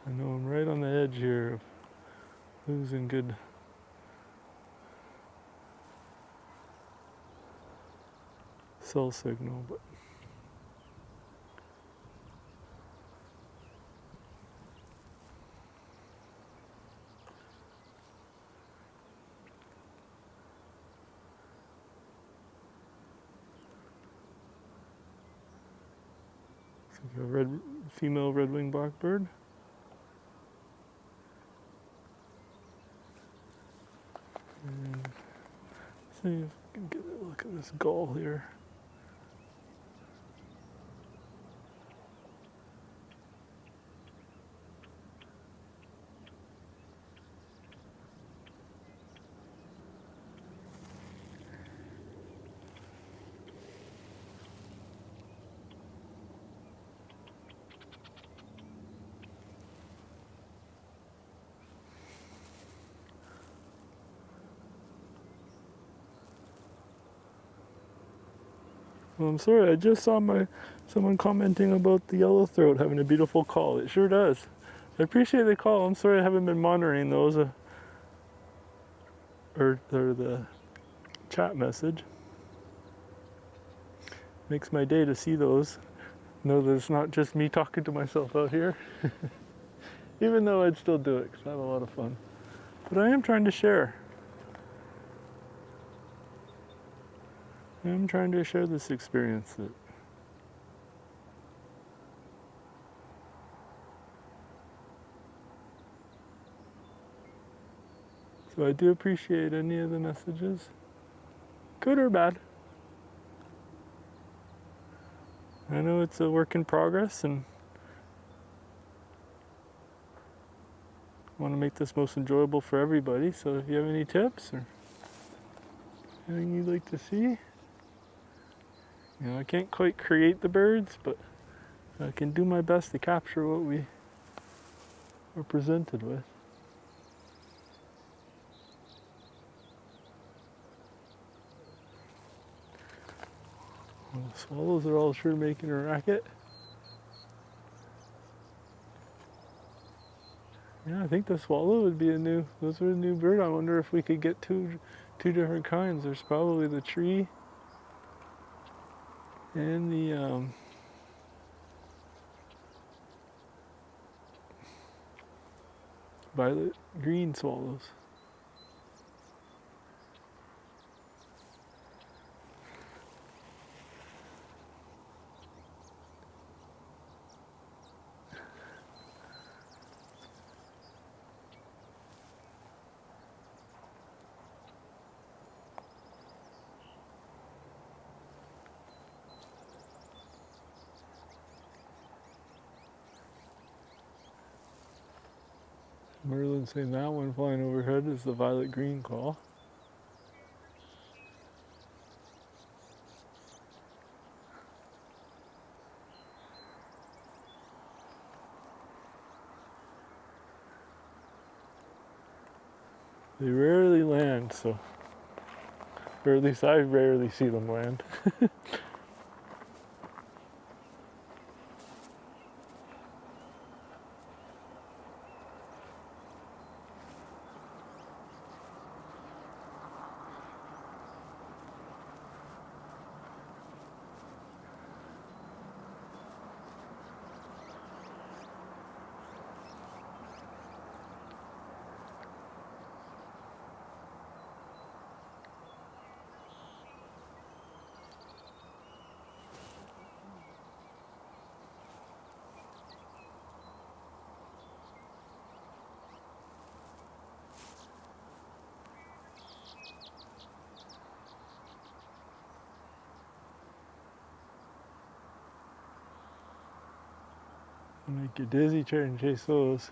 I know I'm right on the edge here of losing good cell signal, but it's like a female red-winged blackbird. And see if we can get a look at this gull here. Well, I'm sorry, I just saw someone commenting about the yellowthroat having a beautiful call. It sure does. I appreciate the call. I'm sorry I haven't been monitoring those or the chat message. Makes my day to see those. Know that it's not just me talking to myself out here. Even though I'd still do it because I have a lot of fun. But I am trying to share. I'm trying to share this experience so I do appreciate any of the messages, good or bad. I know it's a work in progress and I want to make this most enjoyable for everybody, so if you have any tips or anything you'd like to see, you know, I can't quite create the birds, but I can do my best to capture what we are presented with. Well, the swallows are all sure making a racket. Yeah, I think the swallow would be those are a new bird. I wonder if we could get two different kinds. There's probably the tree and the violet green swallows. Merlin saying that one flying overhead is the violet-green call. They rarely land, so, or at least I rarely see them land. Make you dizzy trying to chase those.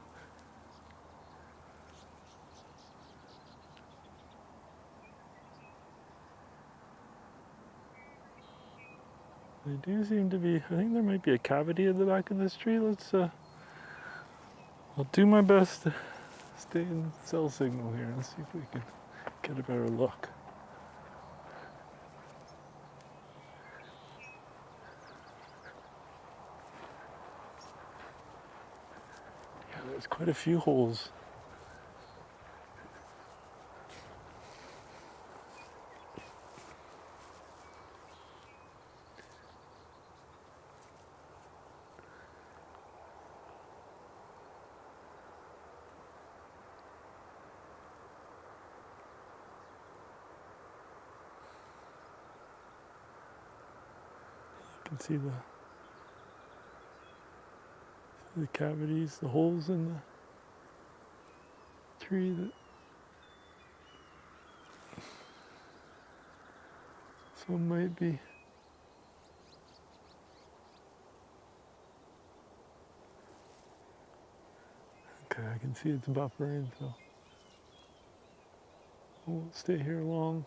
They do seem to be, I think there might be a cavity at the back of this tree. I'll do my best to stay in cell signal here and see if we can get a better look. Yeah, there's quite a few holes. You can see the cavities, the holes in the tree that some might be. Okay, I can see it's buffering, so I won't stay here long.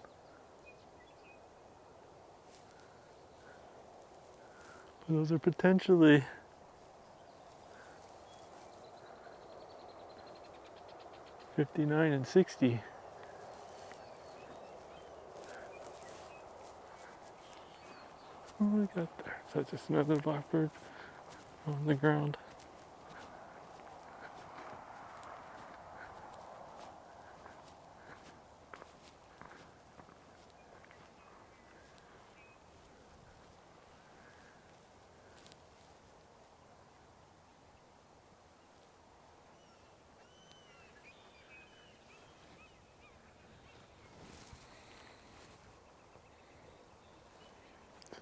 But those are potentially 59 and 60. What do we got there? Is that just another blackbird on the ground?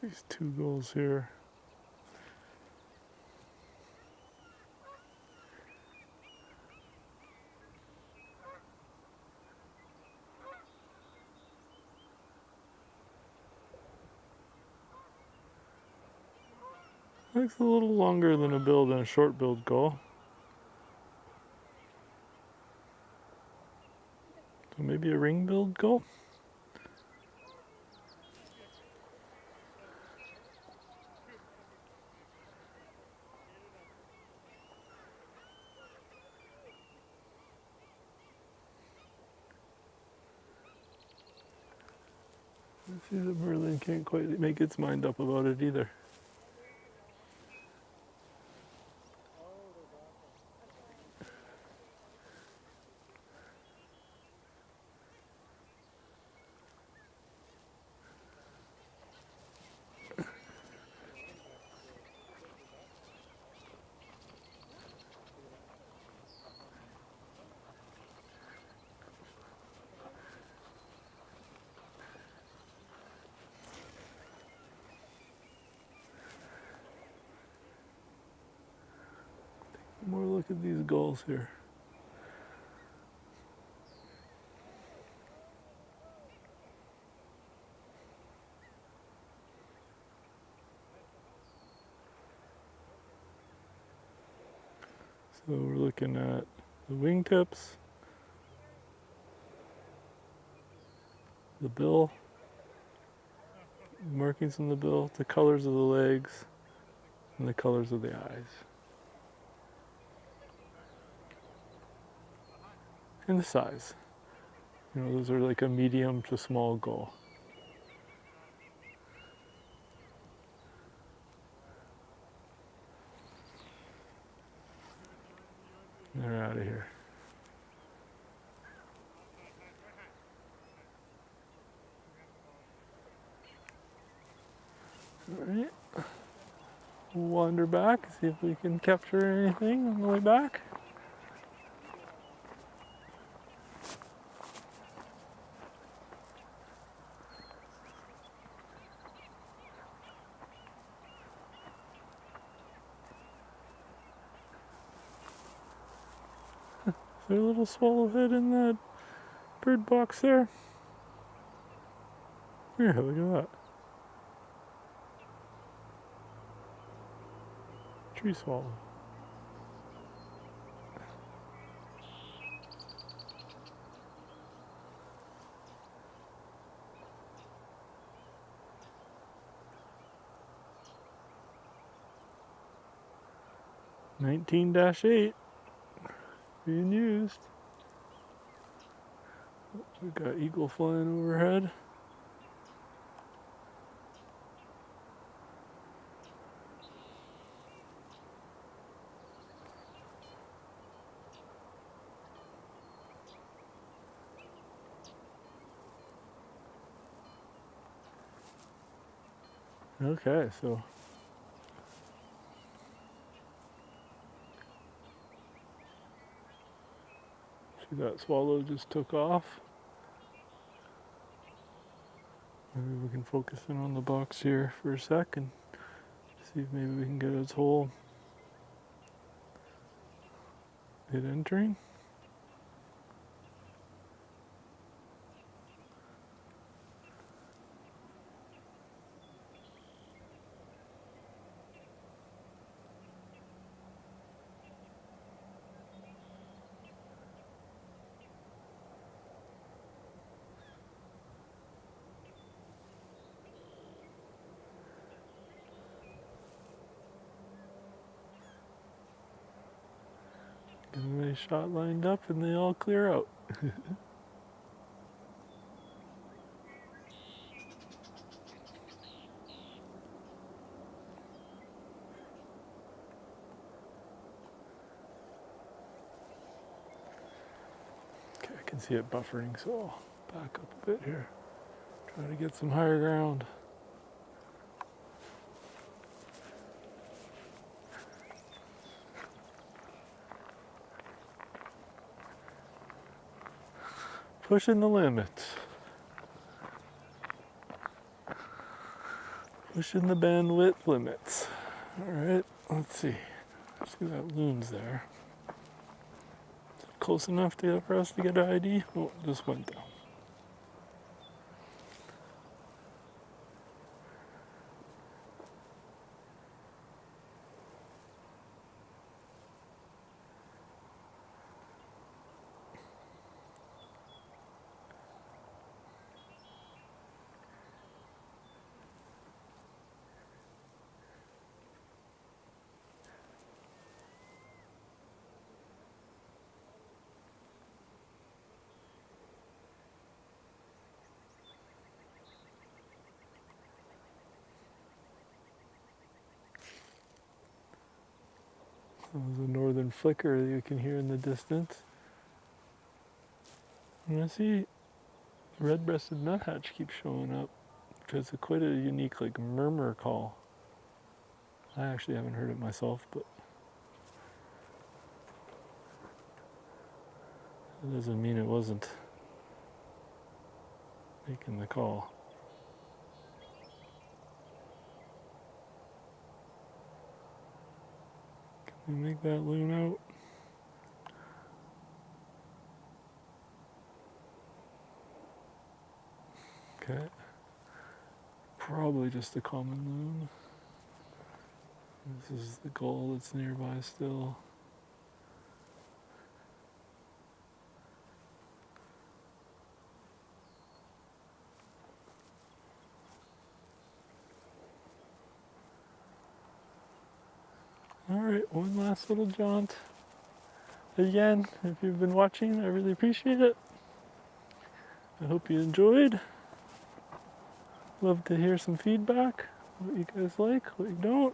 These two gulls here. Looks a little longer than a bill than a short-billed gull. So maybe a ring-billed gull? I see that Merlin can't quite make its mind up about it either. More look at these gulls here. So we're looking at the wingtips, the bill, markings on the bill, the colors of the legs, and the colors of the eyes. And the size. You know, those are like a medium to small gull. They're out of here. Alright. We'll wander back, see if we can capture anything on the way back. Is there a little swallowhead in that bird box there? Yeah, look at that. Tree swallow. (19-8) being used. We've got eagle flying overhead. Okay, so see that swallow just took off. Maybe we can focus in on the box here for a sec and see if maybe we can get its hole it entering. Get a nice shot lined up and they all clear out. Okay, I can see it buffering, so I'll back up a bit here. Try to get some higher ground. Pushing the limits. Pushing the bandwidth limits. Alright, let's see. See that loon's there. Close enough for us to get an ID? Oh, just went down. There's a northern flicker that you can hear in the distance. And I see the red-breasted nuthatch keeps showing up, which is quite a unique like murmur call. I actually haven't heard it myself, but it doesn't mean it wasn't making the call. Can we make that loon out? Okay. Probably just a common loon. This is the gull that's nearby still. Alright, one last little jaunt. Again, if you've been watching, I really appreciate it. I hope you enjoyed. Love to hear some feedback. What you guys like, what you don't.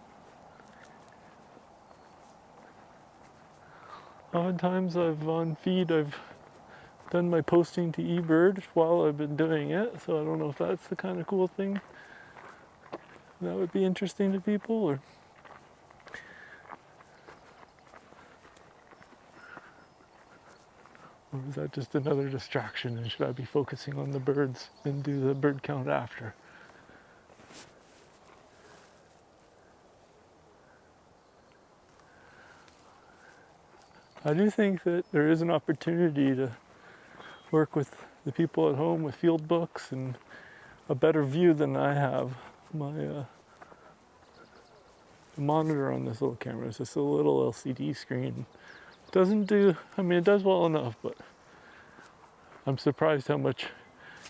Oftentimes on feed I've done my posting to eBird while I've been doing it, so I don't know if that's the kind of cool thing that would be interesting to people, or is that just another distraction and should I be focusing on the birds and do the bird count after? I do think that there is an opportunity to work with the people at home with field books and a better view than I have. My the monitor on this little camera is just a little LCD screen. Doesn't do, I mean, it does well enough, but I'm surprised how much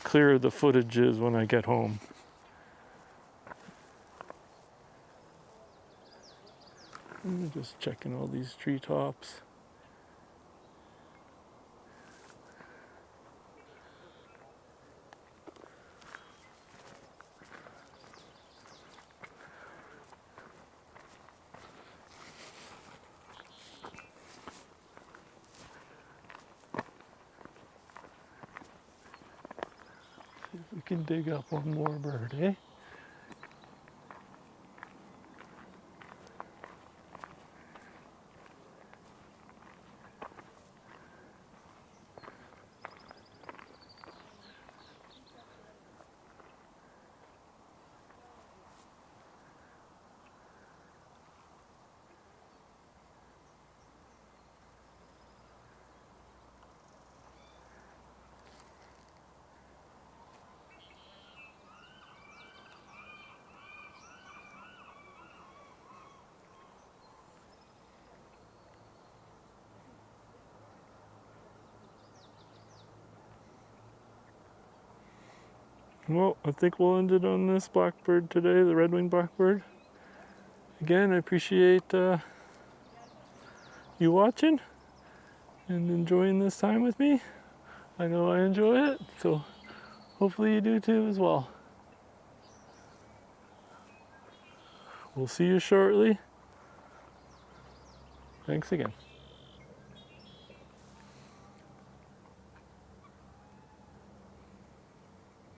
clearer the footage is when I get home. I'm just checking all these treetops. See if we can dig up one more bird, eh? Well, I think we'll end it on this blackbird today, the red-winged blackbird. Again, I appreciate you watching and enjoying this time with me. I know I enjoy it, so hopefully you do too as well. We'll see you shortly. Thanks again.